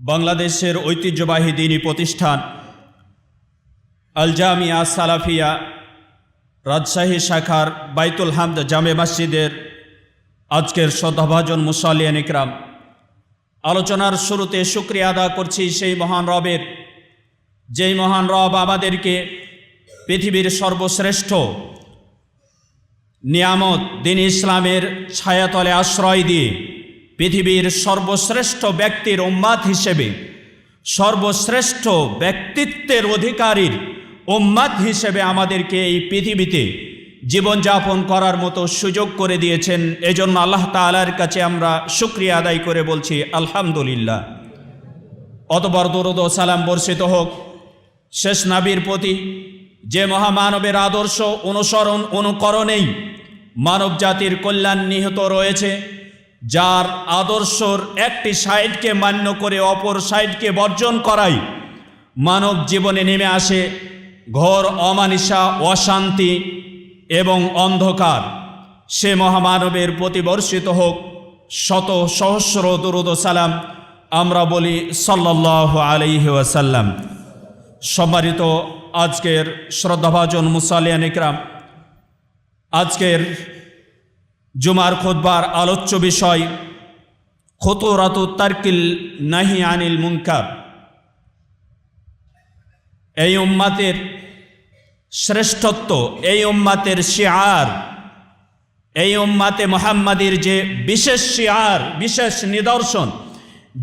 বাংলাদেশের ঐতিহ্যবাহী দ্বীনী প্রতিষ্ঠান আল জামিয়া সালাফিয়া রাজশাহী শাখার বাইতুল হামদ জামে মসজিদের আজকের শ্রদ্ধাভাজন মুসাল্লিয়ান ইকরাম, আলোচনার শুরুতে শুকরিয়া আদা করছি সেই মহান রবের, যেই মহান রব আমাদেরকে পৃথিবীর সর্বশ্রেষ্ঠ নিয়ামত দ্বীন ইসলামের ছায়াতলে আশ্রয় দিয়ে পৃথিবীর সর্বশ্রেষ্ঠ ব্যক্তির উম্মাত হিসেবে, সর্বশ্রেষ্ঠ ব্যক্তিত্বের অধিকারীর উম্মাত হিসেবে আমাদেরকে এই পৃথিবীতে জীবনযাপন করার মতো সুযোগ করে দিয়েছেন। এজন্য আল্লাহ তাআলার কাছে আমরা শুকরিয়া আদায় করে বলছি আলহামদুলিল্লাহ। অতঃপর দরুদ ও সালাম বর্ষিত হোক শেষ নবীর প্রতি, যে মহামানবের আদর্শ অনুসরণ অনুকরণেই মানব জাতির কল্যাণ নিহিত রয়েছে, যার আদর্শর একটি সাইডকে মান্য করে অপর সাইডকে বর্জন করাই মানব জীবনে নেমে আসে ঘোর অমানিসা, অশান্তি এবং অন্ধকার। সে মহামানবের প্রতি বর্ষিত হোক শত সহস্র দরুদ ও সালাম। আমরা বলি সাল্লাল্লাহু আলাইহি ওয়াসাল্লাম। সম্মানিত আজকের শ্রদ্ধাভাজন মুসাল্লিয়ান ইকরাম, আজকের জুমার খুতবার আলোচ্য বিষয় খুতুরাতু তারকিল নাহি আনিল মুনকার। এই উম্মাতের শ্রেষ্ঠত্ব, এই উম্মাতের শিআর, এই উম্মাতে মুহাম্মাদির যে বিশেষ শিআর, বিশেষ নিদর্শন,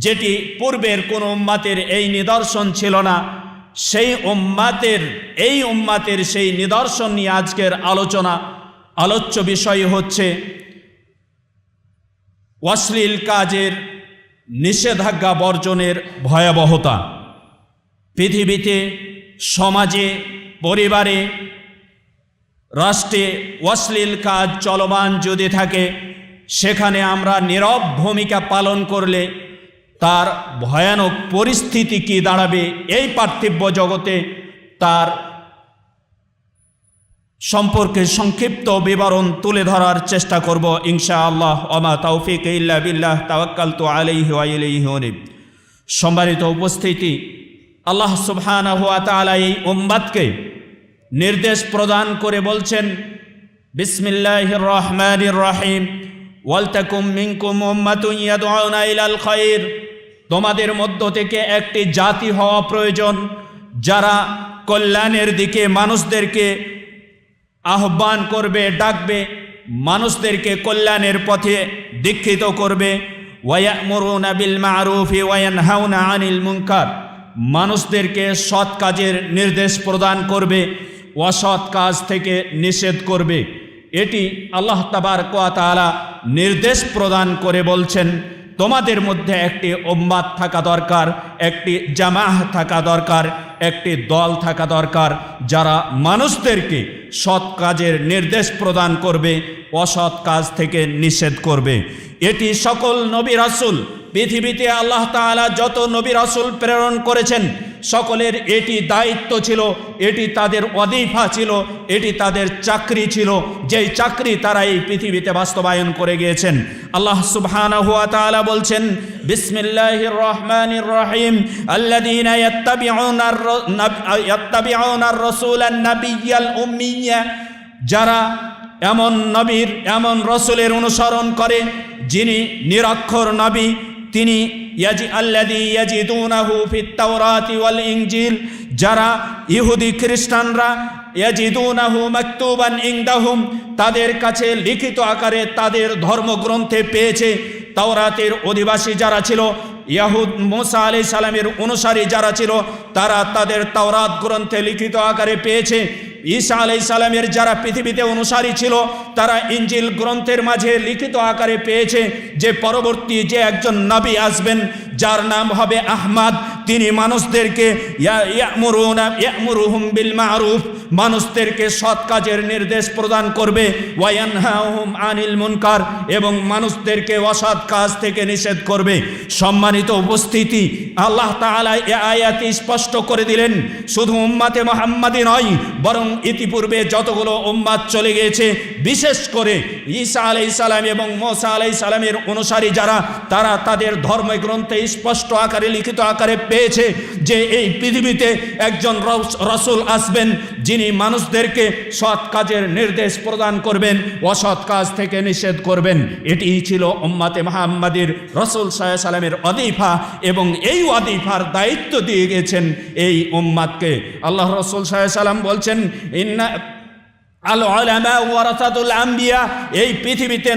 যেটি পূর্বের কোন উম্মাতের এই নিদর্শন ছিল না, সেই উম্মাতের সেই নিদর্শন নিয়ে আজকের আলোচনা। আলোচ্য বিষয় হচ্ছে অশ্লীল কাজের নিষেধাজ্ঞা বর্জনের ভয়াবহতা। পৃথিবীতে, সমাজে, পরিবারে, রাষ্ট্রে অশ্লীল কাজ চলমান যদি থাকে, সেখানে আমরা নীরব ভূমিকা পালন করলে তার ভয়ানক পরিস্থিতি কি দাঁড়াবে, এই পার্থিব জগতে তার সম্পর্কে সংক্ষিপ্ত বিবরণ তুলে ধরার চেষ্টা করব ইনশাআল্লাহ। ওমা তাওফিক ইল্লা বিল্লাহ, তাওয়াক্কালতু আলাইহি ওয়া ইলাইহি উনীব। সম্মানিত উপস্থিতি, আল্লাহ সুবহানাহু ওয়া তাআলা এই উম্মতকে নির্দেশ প্রদান করে বলছেন, বিসমিল্লাহির রহমানির রহিম, ওয়ালতাকুম মিনকুম উম্মাতুন ইয়াদউনা ইলাল খায়র। তোমাদের মধ্য থেকে একটি জাতি হওয়া প্রয়োজন, যারা কল্যাণের দিকে মানুষদেরকে আহ্বান করবে, ডাকবে, মানুষদেরকে কল্যাণের পথে দীক্ষিত করবে। ওয়ায়ামুরুনা বিল মা'রুফি ওয়া ইয়ানহাউনা আনিল মুনকার। মানুষদেরকে সৎ কাজের নির্দেশ প্রদান করবে, অসৎ কাজ থেকে নিষেধ করবে। এটি আল্লাহ তাবারক ওয়া তাআলা নির্দেশ প্রদান করে বলছেন, তোমাদের মধ্যে একটি উম্মাত থাকা দরকার, একটি জামাহ থাকা দরকার, একটি দল থাকা দরকার, যারা মানুষদেরকে সৎ কাজের নির্দেশ প্রদান করবে, অসৎ কাজ থেকে নিষেধ করবে। এটি সকল নবী রাসূল, পৃথিবীতে আল্লাহ তাআলা যত নবী রাসূল প্রেরণ করেছেন, সকলের এটি দায়িত্ব ছিল, এটি তাদের ওয়াজিফা ছিল, এটি তাদের চাকরি ছিল, যেই চাকরি তারা এই পৃথিবীতে বাস্তবায়ন করে গিয়েছেন। আল্লাহ সুবহানাহু ওয়া তাআলা বলছেন, বিসমিল্লাহির রহমানির রহিম, আল্লাযীনা ইয়াত্তাবিউনার রাসূলান নাবিয়্যাল উম্মিয়্যা। যারা এমন নবীর, এমন রাসূলের অনুসরণ করে যিনি নিরক্ষর নবী, তিনি আল্লাযী ইয়াজিদুনাহু ফিত তাওরাতি ওয়াল ইনজিল। যারা ইহুদি খ্রিস্টানরা ইয়াজিদুনাহু মাকতুবান ইনদাহুম, তাদের কাছে লিখিত আকারে তাদের ধর্মগ্রন্থে পেয়েছে। তাওরাতের অধিবাসী যারা ছিল, ইয়াহুদ মুসা আলাইহিস সালামের অনুসারী যারা ছিল, তারা তাদের তাওরাত গ্রন্থে লিখিত আকারে পেয়েছে। ঈসা আলাইহিস সালামের যারা পৃথিবীতে অনুসারী ছিল, তারা ইনজিল গ্রন্থের মাঝে লিখিত আকারে পেয়েছে যে পরবর্তী যে একজন নবী আসবেন, যার নাম হবে আহমদ, তিনি মানুষদেরকে ইয়ামুরুহুম বিল মা'রুফ, মানুষদেরকে সৎ কাজের নির্দেশ প্রদান করবে, ওয়া ইয়ানহাউহুম আনিল মুনকার, এবং মানুষদেরকে অসৎ কাজ থেকে নিষেধ করবে। সম্মানিত উপস্থিতি, আল্লাহ তাআলা এই আয়াতে স্পষ্ট করে দিলেন, শুধু উম্মতে মুহাম্মাদি নয়, বরং ইতিপূর্বে যতগুলো উম্মাত চলে গিয়েছে, বিশেষ করে ঈসা আলাইহিস সালাম এবং মুসা আলাইহিস সালামের অনুসারী যারা, তারা তাদের ধর্মগ্রন্থে স্পষ্ট আকারে লিখিত আকারে পেয়েছে যে এই পৃথিবীতে একজন রাসূল আসবেন, যিনি মানুষদেরকে সৎ কাজের নির্দেশ প্রদান করবেন, অসৎ কাজ থেকে নিষেধ করবেন। এটিই ছিল উম্মতে মুহাম্মাদির রাসূল সাল্লাল্লাহু আলাইহি ওয়াসাল্লামের ওয়াজিফা, এবং এই ওয়াজিফার দায়িত্ব দিয়ে গেছেন এই উম্মতকে। আল্লাহ রাসূল সাল্লাল্লাহু আলাইহি ওয়াসাল্লাম বলছেন, ইন্না আল উলামা ওয়ারাসাতুল আম্বিয়া, এই পৃথিবীতে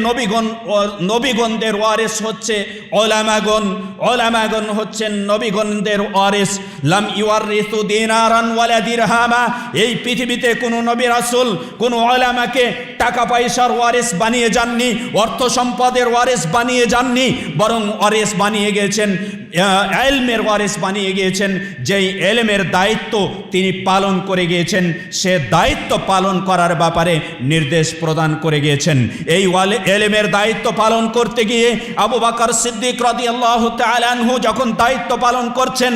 নবীগণদের ওয়ারিস হচ্ছে উলামাগণ। উলামাগণ হচ্ছেন নবীগণদের ওয়ারিস। লাম ইওয়ারিসু দিনারান ওয়ালা দিরহামা, এই পৃথিবীতে কোনো নবী রাসূল কোনো উলামাকে টাকা পয়সার ওয়ারিস বানিয়ে যাননি, অর্থ সম্পদের ওয়ারিস বানিয়ে যাননি, বরং ওয়ারিস বানিয়ে গিয়েছেন, ইলমের ওয়ারিস বানিয়ে গিয়েছেন। যেই ইলমের দায়িত্ব তিনি পালন করে গিয়েছেন, সে দায়িত্ব পালন করার ব্যাপারে নির্দেশ প্রদান করে গিয়েছেন। এই ইলমের দায়িত্ব পালন করতে গিয়ে আবু বকর সিদ্দিক রাদিয়াল্লাহু তাআলা আনহু যখন দায়িত্ব পালন করছেন,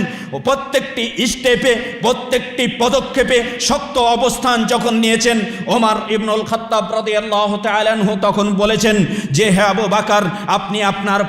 প্রত্যেকটি স্টেপে প্রত্যেকটি পদক্ষেপে শক্ত অবস্থান যখন নিয়েছেন, ওমর ইবনুল খাত্তাব রাদিয়াল্লাহু তাআলা আনহু তখন বলেছেন যে, হে আবু বকর, আপনি আপনার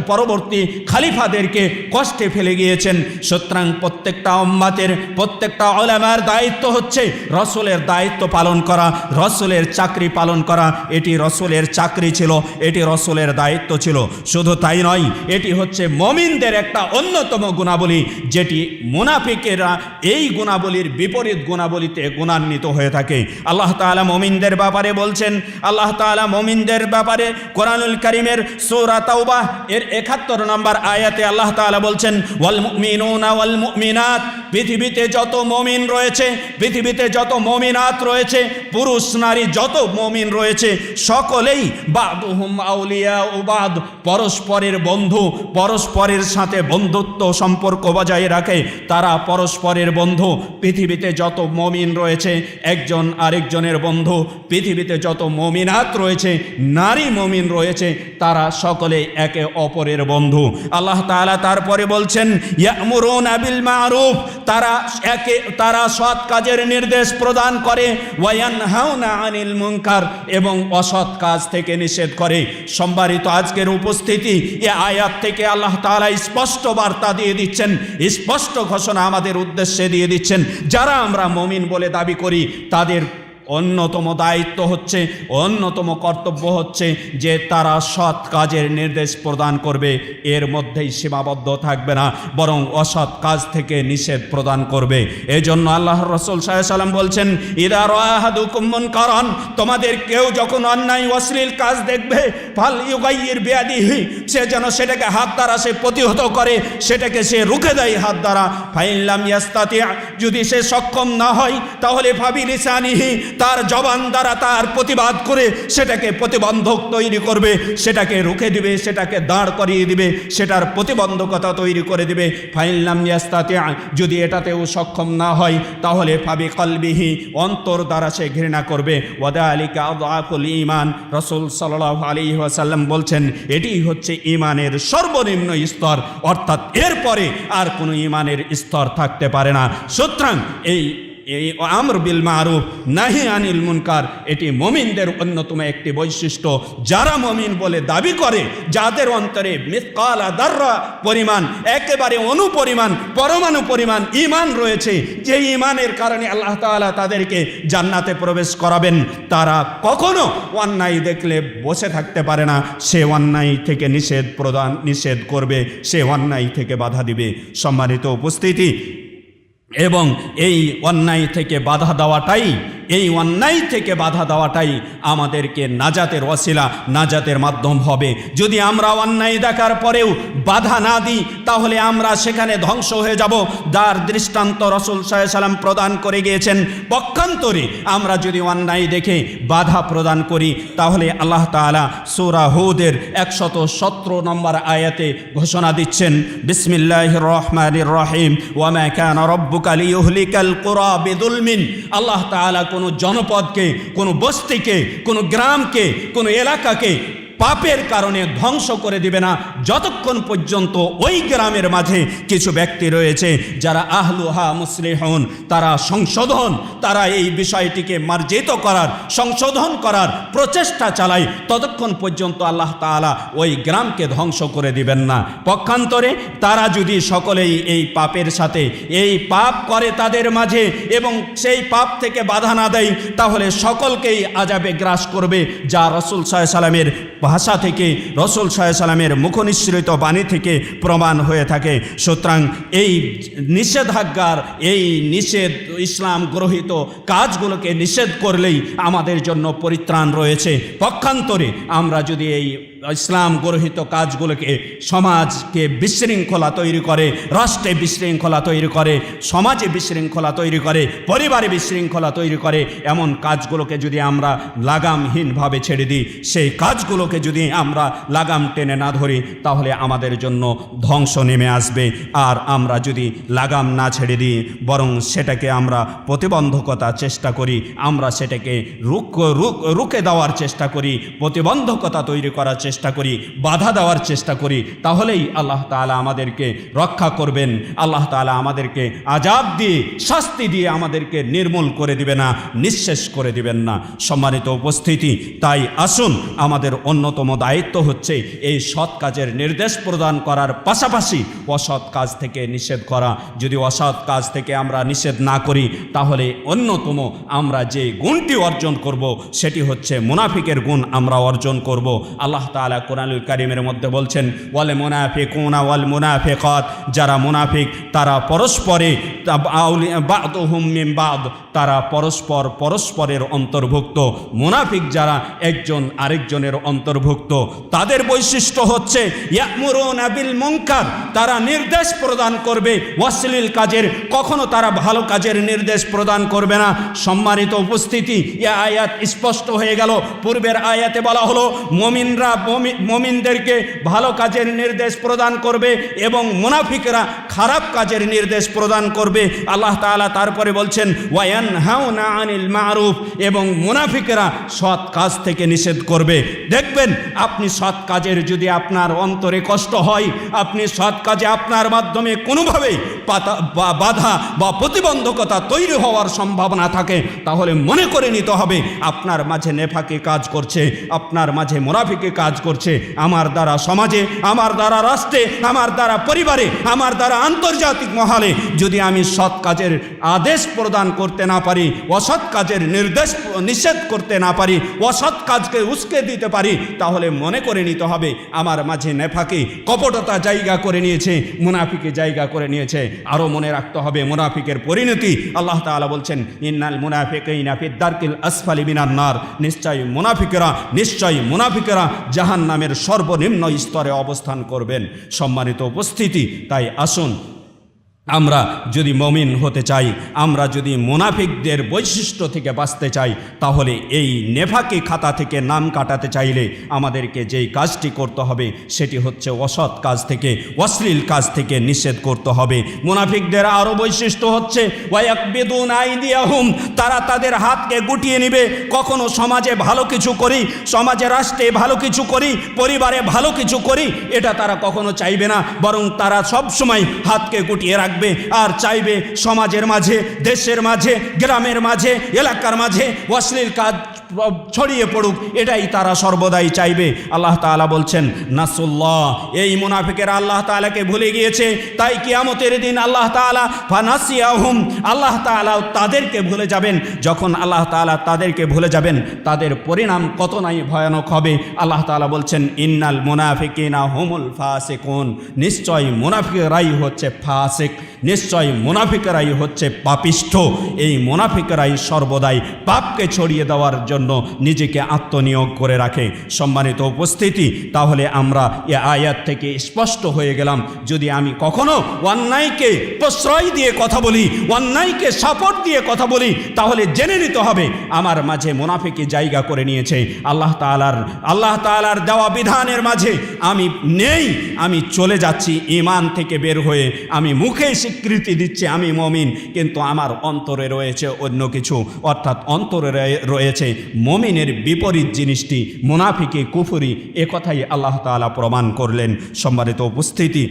পরবর্তী খালিফাদেরকে কষ্টে ফেলে গিয়েছেন। সুতরাং প্রত্যেকটা উম্মতের প্রত্যেকটা উলামার দায়িত্ব হচ্ছে রাসূলের দায়িত্ব পালন করা, রাসূলের চাকরি পালন করা। এটি রাসূলের চাকরি ছিল, এটি রাসূলের দায়িত্ব ছিল। শুধু তাই নয়, এটি হচ্ছে মুমিনদের একটা অন্যতম গুণাবলী, যেটি মুনাফিকেরা এই গুণাবলীর বিপরীত গুণাবলীতে গুণান্বিত হয়ে থাকে। আল্লাহ তাআলা মুমিনদের ব্যাপারে বলছেন, আল্লাহ তাআলা মুমিনদের ব্যাপারে কোরআনুল কারীমের সূরা তাওবা এর ৭১ নম্বর আয়াতে আল্লাহ তাআলা বলছেন, ওয়াল মুমিনুনা ওয়াল মুমিনাত, পৃথিবীতে যত মুমিন রয়েছে, পৃথিবীতে যত মুমিনাত রয়েছে, পুরুষ নারী যত মুমিন রয়েছে, সকলেই বাদুহুম আউলিয়া ও বাদ, পরস্পরের বন্ধু, পরস্পরের সাথে বন্ধুত্ব সম্পর্ক বজায় রাখে, তারা পরস্পরের বন্ধু। পৃথিবীতে যত মুমিন রয়েছে একজন আরেকজনের বন্ধু, পৃথিবীতে যত মুমিনাত রয়েছে, নারী মুমিন রয়েছে, তারা সকলে একে অপরের বন্ধু। আল্লাহ তাআলা তারপরে বলছেন, ইয়ামুরুনা বিল মারুফ, তারা সৎ কাজের নির্দেশ প্রদান করে, ওয়ায়ানহাউনা আনিল মুনকার, এবং অসৎ কাজ থেকে নিষেধ করে। সম্মানিত আজকের উপস্থিতি, এ আয়াত থেকে আল্লাহ তাআলা স্পষ্ট বার্তা দিয়ে দিচ্ছেন, স্পষ্ট ঘোষণা আমাদের উদ্দেশ্যে দিয়ে দিচ্ছেন। যারা আমরা মুমিন বলে দাবি করি, তাদের অন্যতম দায়িত্ব হচ্ছে, অন্যতম কর্তব্য হচ্ছে যে তারা সৎ কাজের নির্দেশ প্রদান করবে, এর মধ্যেই সীমাবদ্ধ থাকবে না, বরং অসৎ কাজ থেকে নিষেধ প্রদান করবে। এই জন্য আল্লাহর রাসূল সাল্লাল্লাহু আলাইহি ওয়াসাল্লাম বলছেন, ইযা রাআ আহাদুকুম মুনকারান, তোমাদের কেউ যখন অন্যায় অশ্লীল কাজ দেখবে, ফাল ইউগাইয়ির বিয়াদিহি, সে যেন সেটাকে হাত দ্বারা সে প্রতিহত করে, সেটাকে সে রুখে দেয় হাত দ্বারা। ফাইন লাম ইয়াস্তাতি, যদি সে সক্ষম না হয়, তাহলে ফাবিলিসানিহি, তার জবান দ্বারা তার প্রতিবাদ করে সেটাকে প্রতিবন্ধক তৈরি করবে, সেটাকে রুখে দিবে, সেটাকে দাঁড় করিয়ে দিবে, সেটার প্রতিবন্ধকতা তৈরি করে দিবে। ফাইন লাম ইয়াস্তাতি, যদি এটাতেও সক্ষম না হয়, তাহলে ফাবি কলবিহি, অন্তর দ্বারা সে ঘৃণা করবে। ওয়াদালিকা আযআফুল ঈমান, রাসূল সাল্লাল্লাহু আলাইহি ওয়াসাল্লাম বলছেন, এটি হচ্ছে ঈমানের সর্বনিম্ন স্তর, অর্থাৎ এরপরে আর কোনো ঈমানের স্তর থাকতে পারে না। সুতরাং এই আমর বিল মারুফ নাহি আনিল মুনকার, এটি মুমিনদের অন্যতম একটি বৈশিষ্ট্য। যারা মুমিন বলে দাবি করে, যাদের অন্তরে মিসকালা দাররা পরিমাণ, একেবারে অনুপরিমাণ, পরমাণু পরিমাণ ঈমান রয়েছে, যে ঈমানের কারণে আল্লাহ তাআলা তাদেরকে জান্নাতে প্রবেশ করাবেন, তারা কখনো অন্যায় দেখলে বসে থাকতে পারে না, সে অন্যায় থেকে নিষেধ করবে, সে অন্যায় থেকে বাধা দিবে। সম্মানিত উপস্থিতি, এবং এই অন্যায় থেকে বাধা দেওয়াটাই, এই অন্যায় থেকে বাধা দেওয়াটাই আমাদেরকে নাজাতের ওয়াসিলা, নাজাতের মাধ্যম হবে। যদি আমরা অন্যায় দেখার পরেও বাধা না দিই, তাহলে আমরা সেখানে ধ্বংস হয়ে যাব। যার দৃষ্টান্ত রাসূল সাল্লাল্লাহু আলাইহি ওয়াসাল্লাম প্রদান করে গিয়েছেন। পক্ষান্তরে আমরা যদি অন্যায় দেখে বাধা প্রদান করি, তাহলে আল্লাহ তাআলা সূরা হুদের 117 নম্বর আয়াতে ঘোষণা দিচ্ছেন, বিসমিল্লাহির রহমানির রহিম, ওয়া মা কানা রাব্বুকা লিইহলিকাল কুরা বিযুলমিন। আল্লাহ তাআলা কোনো জনপদকে, কোনো বস্তিকে, কোনো গ্রামকে, কোনো এলাকাকে পাপের কারণে ধ্বংস করে দিবে না যতক্ষণ পর্যন্ত ওই গ্রামের মাঝে কিছু ব্যক্তি রয়েছে যারা আহলুহা মুসলিহুন, তারা সংশোধন, তারা এই বিষয়টিকে মার্জিত করার, সংশোধন করার প্রচেষ্টা চালায়, ততক্ষণ পর্যন্ত আল্লাহ তাআলা ওই গ্রামকে ধ্বংস করে দিবেন না। পক্ষান্তরে তারা যদি সকলেই এই পাপের সাথে এই পাপ করে তাদের মাঝে এবং সেই পাপ থেকে বাধা না দেয়, তাহলে সকলকেই আযাবে গ্রাস করবে, যা রাসূল সাল্লাল্লাহু আলাইহি সাল্লামের ভাষা থেকে, রাসূল সাল্লাল্লাহু আলাইহি সাল্লামের মুখনিসৃত বাণী থেকে প্রমাণ হয়ে থাকে। সুতরাং এই নিষেধাজ্ঞার, এই নিষেধ, ইসলাম গ্রহীত কাজগুলোকে নিষেধ করলেই আমাদের জন্য পরিত্রাণ রয়েছে। পক্ষান্তরে আমরা যদি এই ইসলাম গরহিত কাজগুলোকে, সমাজকে বিশৃঙ্খলা তৈরি করে, রাষ্ট্রে বিশৃঙ্খলা তৈরি করে, সমাজে বিশৃঙ্খলা তৈরি করে, পরিবারে বিশৃঙ্খলা তৈরি করে, এমন কাজগুলোকে যদি আমরা লাগামহীনভাবে ছেড়ে দিই, সেই কাজগুলোকে যদি আমরা লাগাম টেনে না ধরি, তাহলে আমাদের জন্য ধ্বংস নেমে আসবে। আর আমরা যদি লাগাম না ছেড়ে দিই, বরং সেটাকে আমরা প্রতিবন্ধকতার চেষ্টা করি, আমরা সেটাকে রুখে দেওয়ার চেষ্টা করি, প্রতিবন্ধকতা তৈরি করার চেষ্টা করি, বাধা দেওয়ার চেষ্টা করি, তাহলেই আল্লাহ তাআলা আমাদেরকে রক্ষা করবেন। আল্লাহ তাআলা আমাদেরকে আযাব দিয়ে, শাস্তি দিয়ে আমাদেরকে নির্মূল করে দিবে না, নিঃশেষ করে দিবেন না। সম্মানিত উপস্থিতি, তাই আসুন, আমাদের অন্যতম দায়িত্ব হচ্ছে এই সৎ কাজের নির্দেশ প্রদান করার পাশাপাশি অসৎ কাজ থেকে নিষেধ করা। যদি অসৎ কাজ থেকে আমরা নিষেধ না করি, তাহলে অন্যতম আমরা যে গুণটি অর্জন করব সেটি হচ্ছে মুনাফিকের গুণ আমরা অর্জন করব। আল্লাহ তাআলা কোরআনুল কারীমের মধ্যে বলছেন, ওয়াল মুনাফিকুনা ওয়াল মুনাফিকাত, যারা মুনাফিক তারা পরস্পরে, বা'দুহুম মিন বা'দ, তারা পরস্পরের অন্তর্ভুক্ত। মুনাফিক যারা একজন আরেকজনের অন্তর্ভুক্ত, তাদের বৈশিষ্ট্য হচ্ছে ইয়া'মুরুনা বিল মুনকার, তারা নির্দেশ প্রদান করবে অশ্লীল কাজের, কখনো তারা ভালো কাজের নির্দেশ প্রদান করবে না। সম্মানিত উপস্থিতি, এই আয়াত স্পষ্ট হয়ে গেল। পূর্বের আয়াতে বলা হলো মুমিনরা মুমিনদেরকে ভালো কাজের নির্দেশ প্রদান করবে এবং মুনাফিকরা খারাপ কাজের নির্দেশ প্রদান করবে। আল্লাহ তাআলা তারপরে বলছেন ওয়ায়ানহাউনা আনিল মারুফ, এবং মুনাফিকরা সৎ কাজ থেকে নিষেধ করবে। দেখবেন, আপনি সৎ কাজের যদি আপনার অন্তরে কষ্ট হয়, আপনি সৎ কাজে আপনার মাধ্যমে কোনোভাবেই বাধা বা প্রতিবন্ধকতা তৈরি হওয়ার সম্ভাবনা থাকে, তাহলে মনে করে নিতে হবে আপনার মাঝে নেফাকি কাজ করছে, আপনার মাঝে মুনাফিকি কাজ করছে। আমার দ্বারা সমাজে, আমার দ্বারা রাষ্ট্রে, আমার দ্বারা পরিবারে, আমার দ্বারা আন্তর্জাতিক মহলে যদি আমি সৎ কাজের আদেশ প্রদান করতে না পারি, অসৎ কাজের নিষেধ করতে না পারি, অসৎ কাজকে উস্কে দিতে পারি, তাহলে মনে করে নিতে হবে আমার মাঝে নেফাকি, কপটতা জায়গা করে নিয়েছে, মুনাফিকি জায়গা করে নিয়েছে। আরও মনে রাখতে হবে মুনাফিকের পরিণতি। আল্লাহ তাআলা বলছেন, ইন্নাল মুনাফিকিনা ফিদ দারকিল আসফালি মিনান নার, নিশ্চয়ই মুনাফিকেরা জাহান্নামের সর্বনিম্ন স্তরে অবস্থান করবেন। সম্মানিত উপস্থিতি, তাই আসুন, আমরা যদি মুমিন হতে চাই, আমরা যদি মুনাফিকদের বৈশিষ্ট্য থেকে বাঁচতে চাই, তাহলে এই নেফাকি খাতা থেকে নাম কাটাতে চাইলে আমাদেরকে যেই কাজটি করতে হবে সেটি হচ্ছে অসৎ কাজ থেকে, অশ্লীল কাজ থেকে নিষেধ করতে হবে। মুনাফিকদের আরও বৈশিষ্ট্য হচ্ছে ওয়ায়াকবিদুন আইদিয়াহুম, তারা তাদের হাতকে গুটিয়ে নেবে। কখনো সমাজে ভালো কিছু করি, সমাজে রাষ্ট্রে ভালো কিছু করি, পরিবারে ভালো কিছু করি, এটা তারা কখনো চাইবে না, বরং তারা সবসময় হাতকে গুটিয়ে রাখবে আর চাইবে সমাজের মাঝে, দেশের মাঝে, গ্রামের মাঝে, এলাকার মাঝে অশ্লীল কাজ ছড়িয়ে পড়ুক, এটাই তারা সর্বদাই চাইবে। আল্লাহ তাআলা বলছেন নাসুল্লাহ, এই মুনাফিকেরা আল্লাহ তাআলাকে ভুলে গিয়েছে, তাই কিয়ামতের দিন আল্লাহ তাআলা ফানাসিয়াহুম, আল্লাহ তাআলা তাদেরকে ভুলে যাবেন। যখন আল্লাহ তাআলা তাদেরকে ভুলে যাবেন, তাদের পরিণাম কত নাই ভয়ানক হবে। আল্লাহ তাআলা বলছেন ইন্নাল মুনাফিকিনা হুমুল ফাসিকুন, নিশ্চয় মুনাফিকরাই হচ্ছে ফাসিক, নিশ্চয় মুনাফিকরাই হচ্ছে পাপিষ্ঠ। এই মুনাফিকরাই সর্বদাই পাপকে ছড়িয়ে দেওয়ার জন্য নিজেকে আত্মনিয়োগ করে রাখে। সম্মানিত উপস্থিতি, তাহলে আমরা এ আয়াত থেকে স্পষ্ট হয়ে গেলাম, যদি আমি কখনো অন্যায়কে প্রশ্রয় দিয়ে কথা বলি, অন্যায়কে সাপোর্ট দিয়ে কথা বলি, তাহলে জেনে নিতে হবে আমার মাঝে মুনাফিকি জায়গা করে নিয়েছে। আল্লাহ তাআলার দেওয়া বিধানের মাঝে আমি নেই, আমি চলে যাচ্ছি, ঈমান থেকে বের হয়ে আমি মুখে স্বীকৃতি দিচ্ছে আমি মুমিন, কিন্তু আমার অন্তরে রয়েছে অন্য কিছু, অর্থাৎ অন্তরে রয়েছে মুমিনের বিপরীত জিনিসটি, মুনাফিকি, কুফরি। এ কথাই আল্লাহ তাআলা প্রমাণ করলেন। সম্মানিত উপস্থিতি,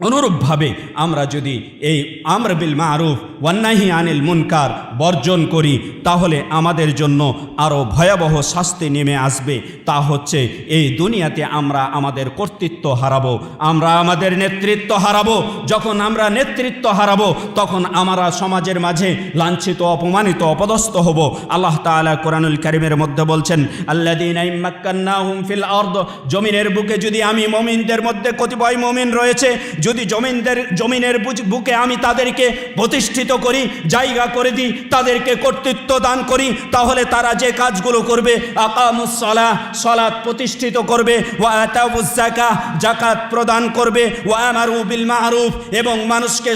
অনুরূপভাবে আমরা যদি এই আমর বিল মারুফ ওয়ান নাহি আনিল মুনকার বর্জন করি, তাহলে আমাদের জন্য আরও ভয়াবহ শাস্তি নেমে আসবে। তা হচ্ছে এই দুনিয়াতে আমরা আমাদের কর্তৃত্ব হারাবো, আমরা আমাদের নেতৃত্ব হারাবো। যখন আমরা নেতৃত্ব হারাবো, তখন আমরা সমাজের মাঝে লাঞ্ছিত, অপমানিত, অপদস্থ হব। আল্লাহ তাআলা কোরআনুল কারীমের মধ্যে বলছেন, আল্লাযীনা ইম্মাক্কান্নাহুম ফিল আরদ, জমিনের বুকে যদি আমি মুমিনদের মধ্যে কতিপয় মুমিন রয়েছে, যদি জমিনের বুকে আমি তাদেরকে প্রতিষ্ঠিত করি, জায়গা করে দিই, তাদেরকে কর্তৃত্ব দান করি, তাহলে তারা যে কাজগুলো করবে, আকামুস সালাহ, সালাত প্রতিষ্ঠিত করবে, ওয়া আতাউজ যাকাত, যাকাত প্রদান করবে, ওয়া আমারু বিল মারুফ, এবং মানুষকে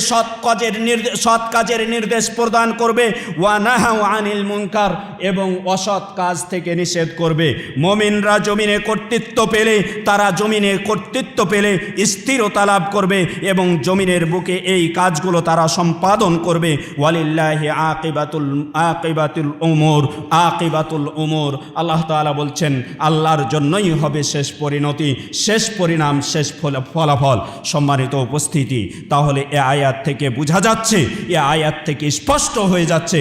সৎ কাজের নির্দেশ প্রদান করবে, ওয়া নাহাউ আনিল মুনকার, এবং অসৎ কাজ থেকে নিষেধ করবে। মুমিনরা জমিনে কর্তৃত্ব পেলে, তারা জমিনে কর্তৃত্ব পেলে স্থিরতা লাভ করবে এবং জমিনের বুকে এই কাজগুলো তারা সম্পাদন করবে। ওয়ালিল্লাহি আকিবাতুল উমুর। আল্লাহ তাআলা বলছেন, আল্লাহর জন্যই হবে শেষ পরিণতি, শেষ পরিণাম, শেষ ফলাফল। সম্মানিত উপস্থিতি, তাহলে এ আয়াত থেকে বোঝা যাচ্ছে, এ আয়াত থেকে স্পষ্ট হয়ে যাচ্ছে,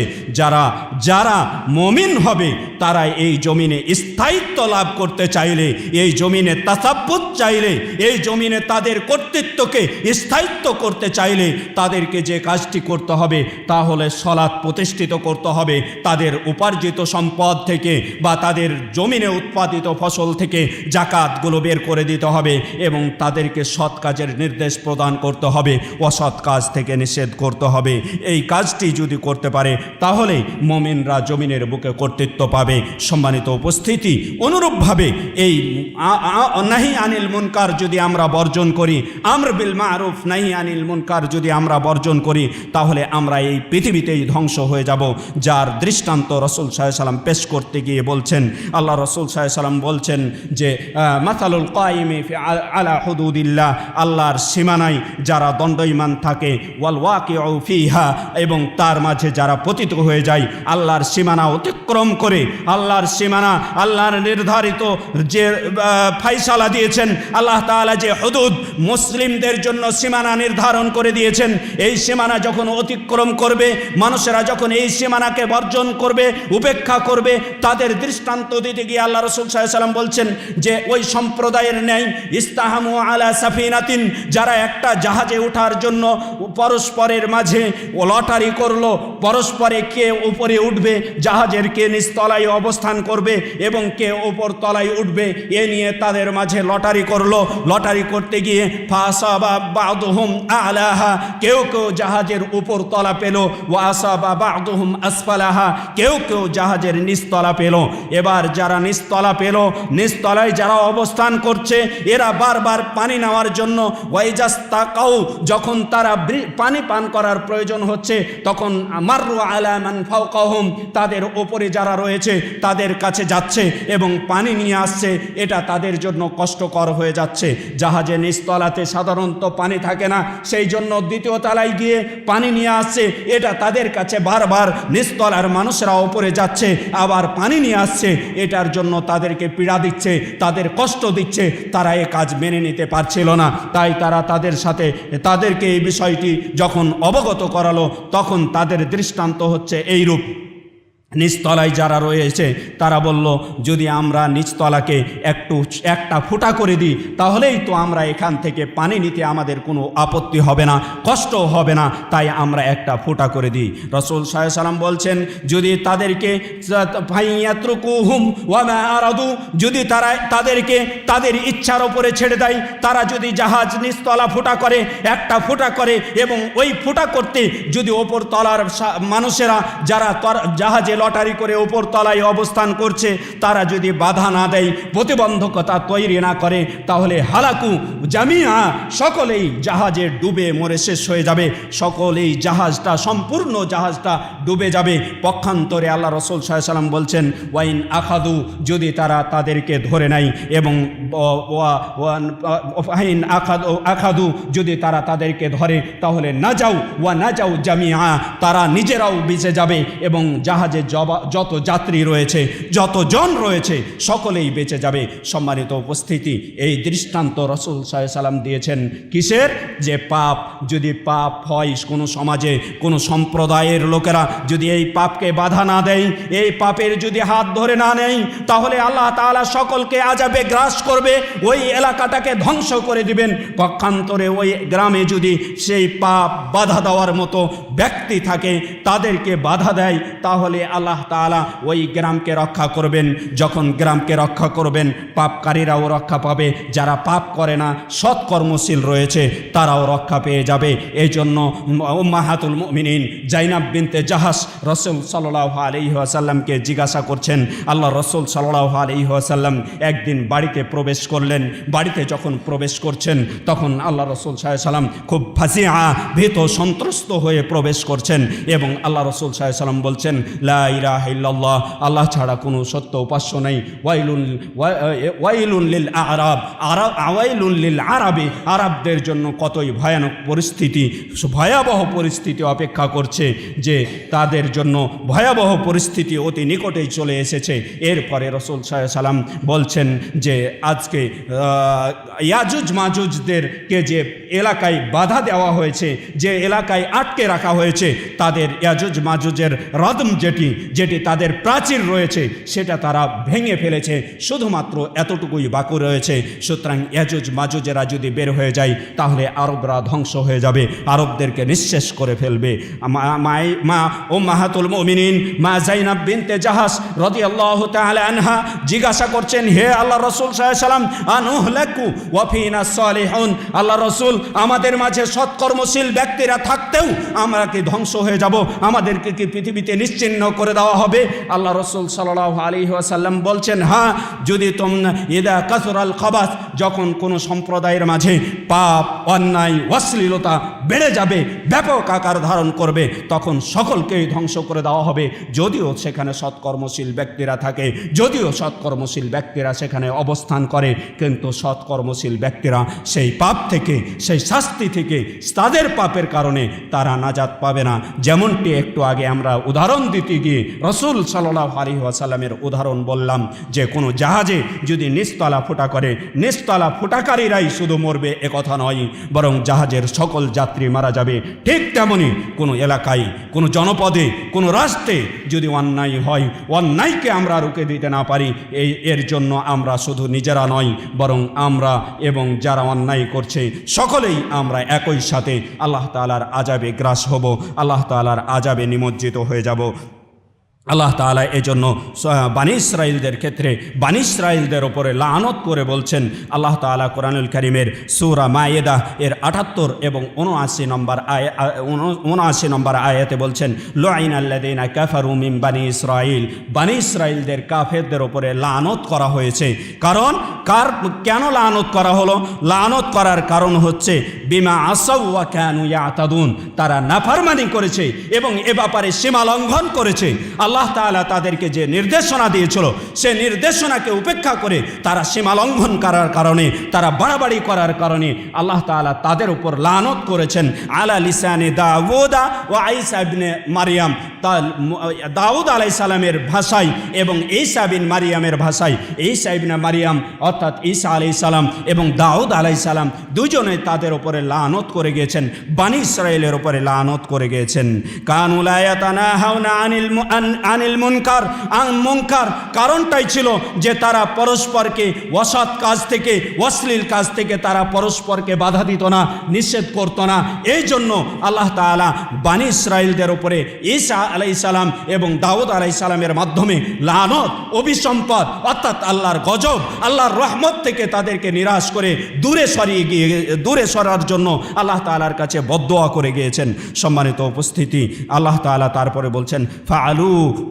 যারা মুমিন হবে তারা এই জমিনে স্থায়িত্ব লাভ করতে চাইলে, এই জমিনে তাসাব্বুত চাইলে, এই জমিনে তাদের কর্তৃত্বকে স্থায়িত্ব করতে চাইলে তাদেরকে যে কাজটি করতে হবে তা হলে সালাত প্রতিষ্ঠিত করতে হবে। তাদের উপার্জিত সম্পদ থেকে বা তাদের জমিনে উৎপাদিত ফসল থেকে জাকাতগুলো বের করে দিতে হবে এবং তাদেরকে সৎ কাজের নির্দেশ প্রদান করতে হবে, অসৎ কাজ থেকে নিষেধ করতে হবে। এই কাজটি যদি করতে পারে তাহলে মুমিনরা জমিনের বুকে কর্তৃত্ব পাবে। সম্মানিত উপস্থিতি, অনুরূপভাবে এই নাহি আনিল মুনকার যদি আমরা বর্জন করি, আমর বিল মারুফ নাহি আনিল মুনকার যদি আমরা বর্জন করি, তাহলে আমরা এই পৃথিবীতেই ধ্বংস হয়ে যাব। যার দৃষ্টান্ত রাসূল সাল্লাল্লাহু আলাইহি ওয়াসাল্লাম পেশ করতে গিয়ে বলছেন, আল্লাহ রাসূল সাল্লাল্লাহু আলাইহি ওয়াসাল্লাম বলছেন যে মাসালুল কাইমি আলা হুদুদিল্লাহ, আল্লাহর সীমানায় যারা দণ্ডায়মান থাকে, ওয়াল ওয়াকিউ ফিহা, এবং তার মাঝে যারা পতিত হয়ে যায়, আল্লাহর সীমানা অতিক্রম করে, আল্লাহর সীমানা, আল্লাহর নির্ধারিত যে ফায়সালা দিয়েছেন আল্লাহ তাআলা, যে হুদুদ মুসলিমদের জন্য সীমানা নির্ধারণ করে দিয়েছেন, এই সীমানা যখন অতিক্রম করবে, মানুষেরা যখন এই সীমানাকে বর্জন করবে, উপেক্ষা করবে, তাদের দৃষ্টান্ত দিতে গিয়ে আল্লাহ রাসূল সাল্লাল্লাহু আলাইহি ওয়াসাল্লাম বলছেন যে ওই সম্প্রদায়ের ন্যায় ইস্তাহামু আলা সাফিনাতিন, যারা একটা জাহাজে ওঠার জন্য পরস্পরের মাঝে লটারি করলো, পরস্পরে কে উপরে উঠবে, জাহাজের কে নিচতলায় অবস্থান করবে এবং কে ওপর তলায় উঠবে, এ নিয়ে তাদের মাঝে লটারি করলো। লটারি করতে গিয়ে ফাসাবা বা'দুহুম আলাহা, কেউ কেউ জাহাজের উপর তলা পেল, ওয়া আসাবা বা'দুহুম আসফালাহা, কেউ কেউ জাহাজের নিচতলা পেল। এবার যারা নিচতলা পেল, নিচতলায় যারা অবস্থান করছে, এরা বারবার পানি নেওয়ার জন্য, ওয়াইজাস্তাকাউ, যখন তারা পানি পান করার প্রয়োজন হচ্ছে, তখন মাররু আলা মান ফাওকাহুম, তাদের ওপরে যারা রয়েছে তাদের কাছে যাচ্ছে এবং পানি নিয়ে আসছে। এটা তাদের জন্য কষ্টকর হয়ে যাচ্ছে। জাহাজে নিচতলাতে সাধারণত পানি থাকে না, সেই জন্য দ্বিতীয় তলায় গিয়ে পানি নিয়ে আসছে। এটা তাদের কাছে বারবার নিচতলার মানুষরা ওপরে যাচ্ছে আবার পানি নিয়ে আসছে, এটার জন্য তাদেরকে পীড়া দিচ্ছে, তাদের কষ্ট দিচ্ছে। তারা এ কাজ মেনে নিতে পারছিল না, তাই তারা তাদেরকে এই বিষয়টি যখন অবগত করালো, তখন তাদের দৃষ্টান্ত হচ্ছে এইরূপ। নিচতলায় যারা রয়েছে তারা বলল, যদি আমরা নিচতলাকে একটা ফুটা করে দিই তাহলেই তো আমরা এখান থেকে পানি নিতে আমাদের কোনো আপত্তি হবে না, কষ্ট হবে না, তাই আমরা একটা ফুটা করে দিই। রাসূল সাল্লাল্লাহু আলাইহি ওয়াসাল্লাম বলছেন, যদি তাদেরকে ফাইয়াতরুকুহুম ওয়া মা আরাদু, যদি তাদেরকে তাদের ইচ্ছার উপরে ছেড়ে দেয়, তারা যদি জাহাজ নিচতলা ফুটা করে, একটা ফুটা করে, এবং ওই ফুটা করতে যদি ওপর তলার মানুষেরা যারা জাহাজের লটারি করে উপর তলায় অবস্থান করছে, তারা যদি বাধা না দেয়, প্রতিবন্ধকতা তৈরি না করে, তাহলে হালাকু জামিয়া, সকলেই জাহাজে ডুবে মরে শেষ হয়ে যাবে, সকলেই জাহাজটা, সম্পূর্ণ জাহাজটা ডুবে যাবে। পক্ষান্তরে আল্লাহ রসুল সাল্লাল্লাহু আলাইহি ওয়াসাল্লাম বলছেন, ওয়াইন আখাদু, যদি তারা তাদেরকে ধরে নেয়, এবং আখাদু, যদি তারা তাদেরকে ধরে, তাহলে না যাও জামিয়া, তারা নিজেরাও বেঁচে যাবে এবং জাহাজে যত যাত্রী রয়েছে, যতজন রয়েছে, সকলেই বেঁচে যাবে। সম্মানিত উপস্থিতি, এই দৃষ্টান্ত রাসূল সাল্লাল্লাহু আলাইহি ওয়াসাল্লাম দিয়েছেন কিসের? যে পাপ, যদি পাপ হয় কোনো সমাজে, কোনো সম্প্রদায়ের লোকেরা যদি এই পাপকে বাধা না দেয়, এই পাপের যদি হাত ধরে না নেয়, তাহলে আল্লাহ তাআলা সকলকে আযাবে গ্রাস করবে, ওই এলাকাটাকে ধ্বংস করে দিবেন। পক্ষান্তরে ওই গ্রামে যদি সেই পাপ বাধা দেওয়ার মতো ব্যক্তি থাকে, তাদেরকে বাধা দেয়, তাহলে আল্লাহ তাআলা ওই গ্রামকে রক্ষা করবেন। যখন গ্রামকে রক্ষা করবেন, পাপকারীরাও রক্ষা পাবে, যারা পাপ করে না, সৎকর্মশীল রয়েছে, তারাও রক্ষা পেয়ে যাবে। এই জন্য উম্মাহাতুল মুমিনিন জাইনাব বিনতে জাহাশ রাসূল সাল্লাল্লাহু আলাইহি ওয়াসাল্লামকে জিজ্ঞাসা করছেন। আল্লাহ রাসূল সাল্লাল্লাহু আলাইহি ওয়াসাল্লাম একদিন বাড়িতে প্রবেশ করলেন। বাড়িতে যখন প্রবেশ করছেন, তখন আল্লাহ রাসূল সাল্লাল্লাহু আলাইহি ওয়াসাল্লাম খুব ফাজিআ, ভীত সন্ত্রস্ত হয়ে প্রবেশ করছেন, এবং আল্লাহ রাসূল সাল্লাল্লাহু আলাইহি ওয়াসাল্লাম বলছেন, লা ইলাহা ইল্লাল্লাহ, আল্লাহ ছাড়া কোনো সত্য উপাস্য নেই। ওয়াইলুন লিল আরাব, ওয়াইলুন লিল আরাবি, আরবদের জন্য কতই ভয়ানক পরিস্থিতি, ভয়াবহ পরিস্থিতি অপেক্ষা করছে, যে তাদের জন্য ভয়াবহ পরিস্থিতি অতি নিকটেই চলে এসেছে। এরপরে রাসূল সাল্লাল্লাহু আলাইহি ওয়াসাল্লাম বলছেন যে আজকে ইয়াজুজ মাজুজদেরকে যে এলাকায় বাধা দেওয়া হয়েছে, যে এলাকায় আটকে রাখা হয়েছে, তাদের ইয়াজুজ মাজুজের রদম যেটি তাদের প্রাচীর রয়েছে, সেটা তারা ভেঙে ফেলেছে, শুধুমাত্র এতটুকুই বাকি রয়েছে। সুতরাং ইয়াজুজ মাজুজেরা যদি বের হয়ে যায়, তাহলে আরবরা ধ্বংস হয়ে যাবে, আরবদেরকে নিঃশেষ করে ফেলবে। মা উম্মাহাতুল মুমিনিন মা জাইনাব বিনতে জাহাশ রাদিয়াল্লাহু তাআলা আনহা জিজ্ঞাসা করছেন, হে আল্লাহ রাসূল সাল্লাল্লাহু আলাইহি ওয়াসাল্লাম, আনুহলাকু ওয়া ফিনা সালিহুন, আল্লাহ রাসূল, আমাদের মাঝে সৎকর্মশীল ব্যক্তিরা থাকতেও আমরা কি ধ্বংস হয়ে যাব? আমাদেরকে কি পৃথিবীতে নিশ্চিহ্ন করে দেওয়া হবে? আল্লাহ রাসূল সাল্লাল্লাহু আলাইহি ওয়াসাল্লাম বলছেন, হ্যাঁ, যদি তোমরা ইদা কাসরাল খাবাস, যখন কোনো সম্প্রদায়ের মাঝে পাপ, অন্যায়, অশ্লীলতা বেড়ে যাবে, ব্যাপক আকার ধারণ করবে, তখন সকলকেই ধ্বংস করে দেওয়া হবে, যদিও সেখানে সৎকর্মশীল ব্যক্তিরা থাকে, যদিও সৎকর্মশীল ব্যক্তিরা সেখানে অবস্থান করে, কিন্তু সৎকর্মশীল ব্যক্তিরা সেই পাপ থেকে, সেই শাস্তি থেকে, তাদের পাপের কারণে তারা নাজাত পাবে না। যেমনটি একটু আগে আমরা উদাহরণ দিতে গিয়ে রাসূল সাল্লাল্লাহু আলাইহি ওয়াসাল্লামের উদাহরণ বললাম, যে কোনো জাহাজে যদি নিচতলা ফুটা করে, নিচতলা ফুটাকারীরাই শুধু মরবে একথা নয়, বরং জাহাজের সকল যাত্রী মারা যাবে। ঠিক তেমনি কোনো এলাকায়, কোনো জনপদে, কোনো রাষ্ট্রে যদি অন্যায় হয়, অন্যায়কে আমরা রুখে দিতে না পারি, এর জন্য আমরা শুধু নিজেরা নয়, বরং আমরা এবং যারা অন্যায় করছে সকলেই আমরা একই সাথে আল্লাহ তাআলার আযাবে গ্রাস হব, আল্লাহ তাআলার আযাবে নিমজ্জিত হয়ে যাব। আল্লাহ তাআলা এজন্য বানী ইসরাঈলদের ক্ষেত্রে বানী ইসরাঈলদের ওপরে লানত করে বলছেন। আল্লাহ তাআলা কোরআনুল কারীমের সূরা মায়েদা এর ৭৮ এবং ৭৯ নম্বর আয়াতে বলছেন, লুআইনাল্লাযীনা কাফারু মিন বানী ইসরাঈল, বানী ইসরাঈলদের কাফেরদের ওপরে লানত করা হয়েছে। কারণ কেন লানত করা হলো? লানত করার কারণ হচ্ছে বিমা আসাউ ওয়া কানু ইয়াতাদুন, তারা নাফরমানি করেছে এবং এ ব্যাপারে সীমা লঙ্ঘন করেছে। আল্লাহ তাআলা তাদেরকে যে নির্দেশনা দিয়েছিল, সে নির্দেশনাকে উপেক্ষা করে তারা সীমা লঙ্ঘন করার কারণে, তারা বাড়াবাড়ি করার কারণে আল্লাহ তাআলা তাদের উপর লানত করেছেন। আলা লিসানে দাউদা ওয়া ঈসা ইবনে মারইয়াম, দাউদ আলাইহিস সালামের ভাষায় এবং ঈসা বিন মারইয়ামের ভাষায়, ঈসা ইবনে মারইয়াম অর্থাৎ ঈসা আলাইহিস সালাম এবং দাউদ আলাইহিস সালাম দুজনে তাদের উপরে লানত করে গিয়েছেন, বানী ইসরাঈলের উপরে লানত করে গিয়েছেন। কানু লা ইয়াতানাহাউনা আনিল মুনকার, কারণটাই ছিল যে তারা পরস্পরকে অসৎ কাজ থেকে, অশ্লীল কাজ থেকে তারা পরস্পরকে বাধা দিত না, নিষেধ করত না। এই জন্য আল্লাহ তাআলা বানী ইসরাঈলদের উপরে ঈসা আলাইহিস সালাম এবং দাউদ আলাইহিস সালামের মাধ্যমে লানত, অভিসম্পদ অর্থাৎ আল্লাহর গজব, আল্লাহর রহমত থেকে তাদেরকে নিরাশ করে দূরে সরার জন্য আল্লাহ তাআলার কাছে বদদোয়া করে গিয়েছেন। সম্মানিত উপস্থিতি, আল্লাহ তাআলা তারপরে বলছেন, ফাআলু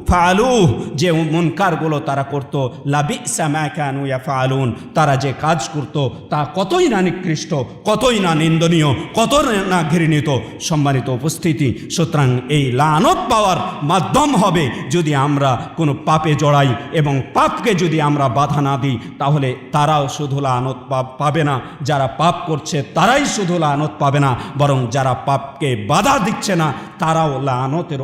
ফাআলু, যে মুনকারগুলো তারা করত, লাবিসা মা কানু ইয়াফআলুন, তারা যে কাজ করত তা কতই না নিকৃষ্ট, কতই না নিন্দনীয়, কত না ঘৃণিত। সম্মানিত উপস্থিতি, সুতরাং এই লানত পাওয়ার মাধ্যম হবে যদি আমরা কোনো পাপে জড়াই এবং পাপকে যদি আমরা বাধা না দিই, তাহলে তারাও শুধু লানত পাবে না, যারা পাপ করছে তারাই শুধু লানত পাবে না, বরং যারা পাপকে বাধা দিচ্ছে না তারাও লানতের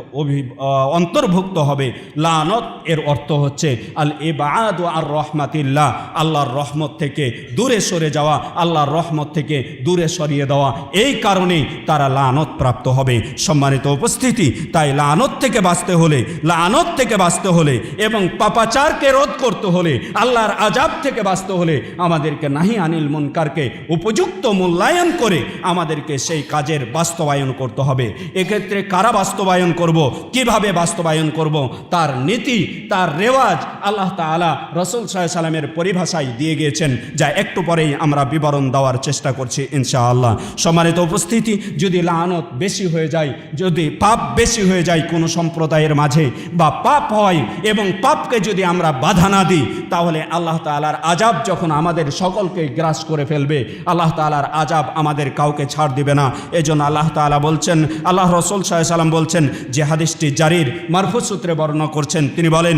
অন্তর্ভুক্ত হবে। লানত এর অর্থ হচ্ছে আল ইবাদু আর রহমাতিল্লাহ, আল্লাহর রহমত থেকে দূরে সরে যাওয়া, আল্লাহর রহমত থেকে দূরে সরিয়ে দেওয়া। এই কারণেই তারা লানত প্রাপ্ত হবে। সম্মানিত উপস্থিতি, তাই লানত থেকে বাঁচতে হলে, লানত থেকে বাঁচতে হলে এবং পাপাচারকে রোধ করতে হলে, আল্লাহর আযাব থেকে বাঁচতে হলে আমাদেরকে নাহি আনিল মুনকারকে উপযুক্ত মূল্যায়ন করে আমাদেরকে সেই কাজের বাস্তবায়ন করতে হবে। এক্ষেত্রে কারা বাস্তবায়ন করব, কিভাবে বাস্তবায়ন করব, তার নীতি, তার রেওয়াজ আল্লাহ তাআলা রাসূল সাল্লাল্লাহু আলাইহি সাল্লামের পরিভাষায় দিয়ে গিয়েছেন, যা একটু পরেই আমরা বিবরণ দেওয়ার চেষ্টা করছি ইনশাআল্লাহ। সম্মানিত উপস্থিতি, যদি লানত বেশি হয়ে যায়, যদি পাপ বেশি হয়ে যায় কোনো সম্প্রদায়ের মাঝে, বা পাপ হয় এবং পাপকে যদি আমরা বাধা না দিই, তাহলে আল্লাহ তাআলার আযাব যখন আমাদের সকলকে গ্রাস করে ফেলবে, আল্লাহ তাআলার আযাব আমাদের কাউকে ছাড় দিবে না। এজন্য আল্লাহ তাআলা বলছেন, আল্লাহ রাসূল সাল্লাল্লাহু আলাইহি সাল্লাম বলছেন, যে হাদিসটি জারির মারফু সূত্রে বর্ণনা করছেন, তিনি বলেন,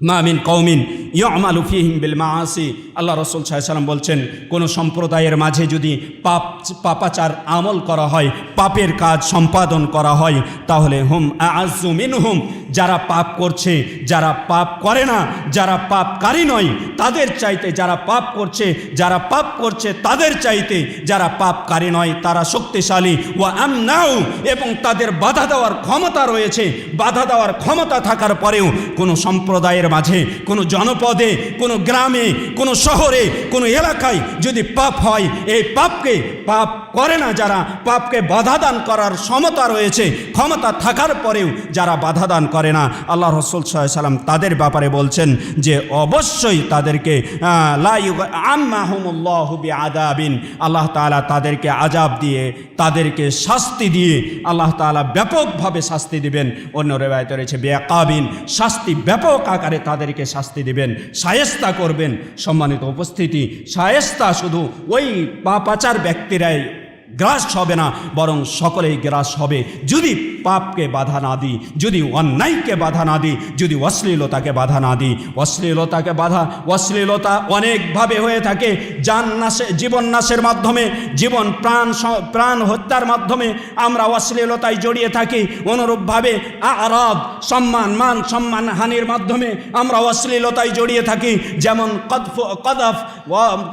মা মিন কওমিন ইয়ামালু ফীহিম বিল মাআসি, আল্লাহ রাসূল সাল্লাল্লাহু আলাইহি সাল্লাম বলছেন, কোনো সম্প্রদায়ের মাঝে যদি পাপাচার আমল করা হয়, পাপের কাজ সম্পাদন করা হয়, তাহলে হুম আ'আজ্জু মিনহুম, যারা পাপ করছে, যারা পাপ করে না, যারা পাপকারী নয় তাদের চাইতে, যারা পাপ করছে, যারা পাপ করছে তাদের চাইতে যারা পাপকারী নয় তারা শক্তিশালী। ওয়া আমনাউ, এবং তাদের বাধা দেওয়ার ক্ষমতা রয়েছে। বাধা দেওয়ার ক্ষমতা থাকার পরেও কোনো সম্প্রদায়ের মাঝে, কোনো জনপদে, কোনো গ্রামে, কোনো শহরে, কোনো এলাকায় যদি পাপ হয়, এই পাপকে, পাপ করে না যারা, পাপকে বাধা দান করার ক্ষমতা রয়েছে, ক্ষমতা থাকার পরেও যারা বাধা দান করে না, আল্লাহ রাসূল সাল্লাল্লাহু আলাইহি সাল্লাম তাদের ব্যাপারে বলছেন যে অবশ্যই তাদেরকে লা আম্মাহুমুল্লাহু বিআযাবিন, আল্লাহ তাআলা তাদেরকে আযাব দিয়ে, তাদেরকে শাস্তি দিয়ে আল্লাহ তাআলা ব্যাপকভাবে শাস্তি দিবেন। অন্য রিওয়ায়াতে রয়েছে বিআকাবিন, শাস্তি ব্যাপক আকারে তাদেরকে শাস্তি দিবেন, শায়েস্তা করবেন। সম্মানিত উপস্থিতি, শায়েস্তা শুধু ওই পাপাচার ব্যক্তিরাই গ্রাস হবে না, বরং সকলেই গ্রাস হবে যদি পাপকে বাধা না দিই, যদি অন্যায়কে বাধা না দিই, যদি অশ্লীলতাকে বাধা না দিই। অশ্লীলতাকে বাধা, অশ্লীলতা অনেকভাবে হয়ে থাকে। জীবন নাশের মাধ্যমে, জীবন প্রাণ হত্যার মাধ্যমে আমরা অশ্লীলতায় জড়িয়ে থাকি। অনুরূপভাবে আরাদ, সম্মান হানির মাধ্যমে আমরা অশ্লীলতায় জড়িয়ে থাকি। যেমন কদফ,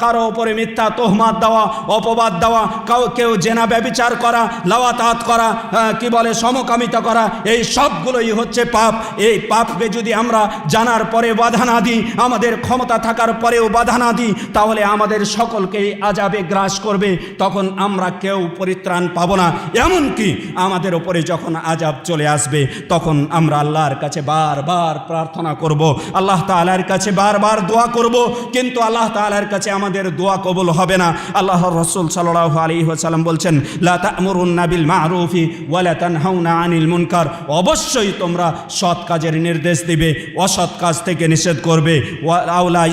কারো ওপরে মিথ্যা তোহমাত দেওয়া, অপবাদ দেওয়া, কেউ জেনা ব্যভিচার করা, লাওয়াতাত করা, কি বলে সমকামিতা করা, এই সবগুলোই হচ্ছে পাপ। এই পাপকে যদি আমরা জানার পরে বাধা না দিই, আমাদের ক্ষমতা থাকার পরেও বাধা না দিই, তাহলে আমাদের সকলকেই আযাবে গ্রাস করবে। তখন আমরা কেউ পরিত্রাণ পাবো না। এমনকি আমাদের ওপরে যখন আযাব চলে আসবে, তখন আমরা আল্লাহর কাছে বারবার প্রার্থনা করব, আল্লাহ তাআলার কাছে বারবার দোয়া করব, কিন্তু আল্লাহ তাআলার কাছে আমাদের দোয়া কবুল হবে না। আল্লাহর রাসূল সাল্লাল্লাহু আলাইহি ওয়াসাল্লাম বলছেন, লা তা'মুরুন্না বিল মা'রুফি ওয়া লা তানহাউনা আনিল মুনকার, অবশ্যই তোমরা সৎ কাজের নির্দেশ দিবে, অসৎ কাজ থেকে নিষেধ করবে। আওলা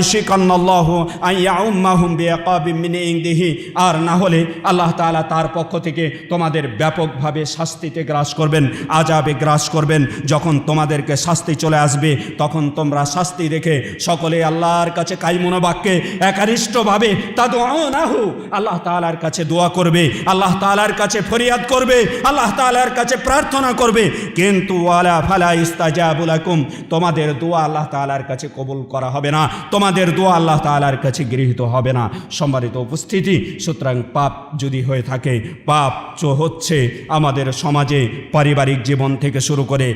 ইশিকান্নাল্লাহু আইয়াউম্মাহুম বিআকাবিম মিন ইনদিহি, আর না হলে আল্লাহ তাআলা তার পক্ষ থেকে তোমাদের ব্যাপকভাবে শাস্তিতে গ্রাস করবেন, আযাবে গ্রাস করবেন। যখন তোমাদেরকে শাস্তি চলে আসবে, তখন তোমরা শাস্তি দেখে সকলে আল্লাহর কাছে কাইমুনা বাক্যে একারিষ্টভাবে তাদউনাহু, আল্লাহ তাআলার কাছে দোয়া করবে, আল্লাহ তাআলার কাছে ফরিয়াদ করবে, আল্লাহ তাআলার কাছে প্রার্থনা করবে। কিন্তু ওয়ালা ফালা ইস্তাজাবু লাকুম, তোমাদের দোয়া আল্লাহ তাআলার কাছে কবুল করা হবে না, তোমাদের দোয়া আল্লাহ তাআলার কাছে গৃহীত হবে না। সম্মানিত উপস্থিতি, সুতরাং পাপ যদি হয়ে থাকে, পাপ হচ্ছে আমাদের সমাজে পারিবারিক জীবন থেকে শুরু করে,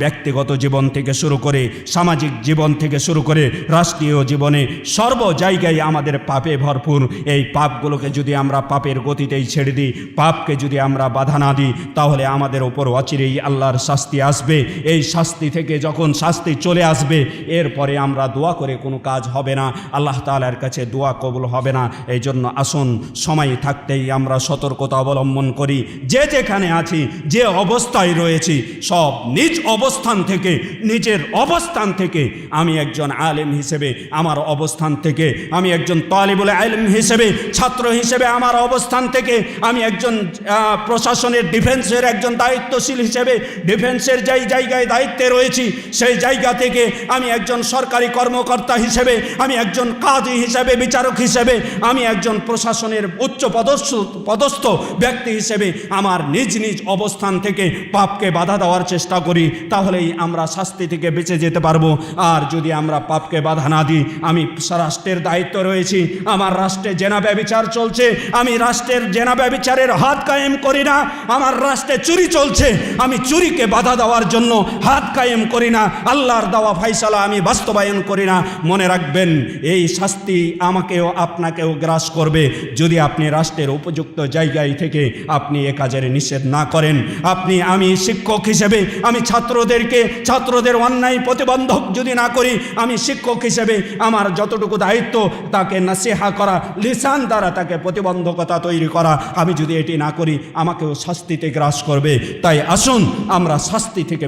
ব্যক্তিগত জীবন থেকে শুরু করে, সামাজিক জীবন থেকে শুরু করে, রাষ্ট্রীয় জীবনে, সর্ব জায়গায় আমাদের পাপে ভরপুর। এই পাপগুলোকে যদি আমরা পাপের গতিতেই ছেড়ে দিই, পাপকে যদি আমরা বাধা না দিই তাহলে আমাদের ওপর অচিরেই আল্লাহর শাস্তি আসবে। এই শাস্তি থেকে যখন শাস্তি চলে আসবে এরপরে আমরা দোয়া করে কোনো কাজ হবে না, আল্লাহ তাআলার কাছে দোয়া কবুল হবে না। এই জন্য আসুন সময় থাকতেই আমরা সতর্কতা অবলম্বন করি। যে যেখানে আছি, যে অবস্থায় রয়েছি, সব নিজ অবস্থান থেকে, নিজের অবস্থান থেকে, আমি একজন আলেম হিসেবে আমার অবস্থান থেকে, আমি একজন তালিবুল ইলম হিসেবে, ছাত্র হিসেবে আমার অবস্থান থেকে, আমি একজন প্রশাসনের ডিফেন্সের একজন দায়িত্বশীল হিসেবে ডিফেন্সের যেই জায়গায় দায়িত্বে রয়েছি সেই জায়গা থেকে, আমি একজন সরকারি কর্মকর্তা হিসেবে, আমি একজন কাজী হিসেবে, বিচারক হিসেবে, আমি একজন প্রশাসনের উচ্চ পদস্থ ব্যক্তি হিসেবে আমার নিজ নিজ অবস্থান থেকে পাপকে বাধা দেওয়ার চেষ্টা করি, তাহলেই আমরা শাস্তি থেকে বেঁচে যেতে পারবো। আর যদি আমরা পাপকে বাধা না দিই, আমি রাষ্ট্রের দায়িত্ব রয়েছি, আমার রাষ্ট্রে জেনা ব্যভিচার চলছে, আমি রাষ্ট্রের জেনা ব্যভিচারের হাত কায়েম করি না, আমার রাষ্ট্রে চুরি চলছে, আমি চুরিকে বাধা দেওয়ার জন্য হাত কায়েম করি না, আল্লাহর দেওয়া ফায়সালা আমি বাস্তবায়ন করি না। মনে রাখবেন, এই শাস্তি আমাকেও আপনাকেও গ্রাস করবে যদি আপনি রাষ্ট্রের উপযুক্ত জায়গায় থেকে আপনি এ কাজের নিষেধ না করেন। আমি শিক্ষক হিসেবে আমি ছাত্রদের অন্যায় প্রতিবন্ধক যদি না করি, আমি শিক্ষক হিসেবে আমার যতটুকু দায়িত্ব তাকে নাসিহা করা, লিসান দ্বারা তাকে প্রতিবন্ধকতা তৈরি করা, আমি যদি এটি না করি আমাকেও শাস্তিতে গ্রাস করবে। তাই আসুন আমরা শাস্তি থেকে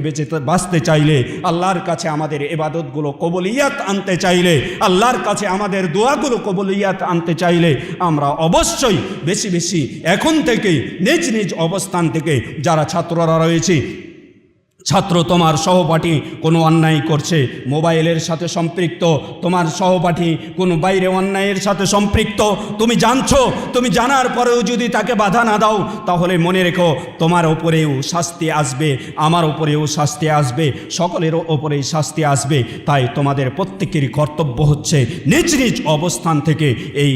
বাঁচতে চাইলে, আল্লাহর কাছে আমাদের ইবাদতগুলো কবুলিয়াত আনতে চাইলে, আল্লাহর কাছে আমাদের দোয়াগুলো কবুলিয়াত আনতে চাইলে আমরা অবশ্যই বেশি বেশি এখন থেকেই নিজ নিজ অবস্থান থেকে, যারা ছাত্ররা রয়েছে, ছাত্র তোমার সহপাঠী কোনো অন্যায় করছে, মোবাইলের সাথে সম্পৃক্ত, তোমার সহপাঠী কোনো বাইরে অন্যায়ের সাথে সম্পৃক্ত, তুমি জানছো, তুমি জানার পরেও যদি তাকে বাধা না দাও, তাহলে মনে রেখো তোমার ওপরেও শাস্তি আসবে, আমার ওপরেও শাস্তি আসবে, সকলের ওপরেই শাস্তি আসবে। তাই তোমাদের প্রত্যেকেরই কর্তব্য হচ্ছে নিজ নিজ অবস্থান থেকে এই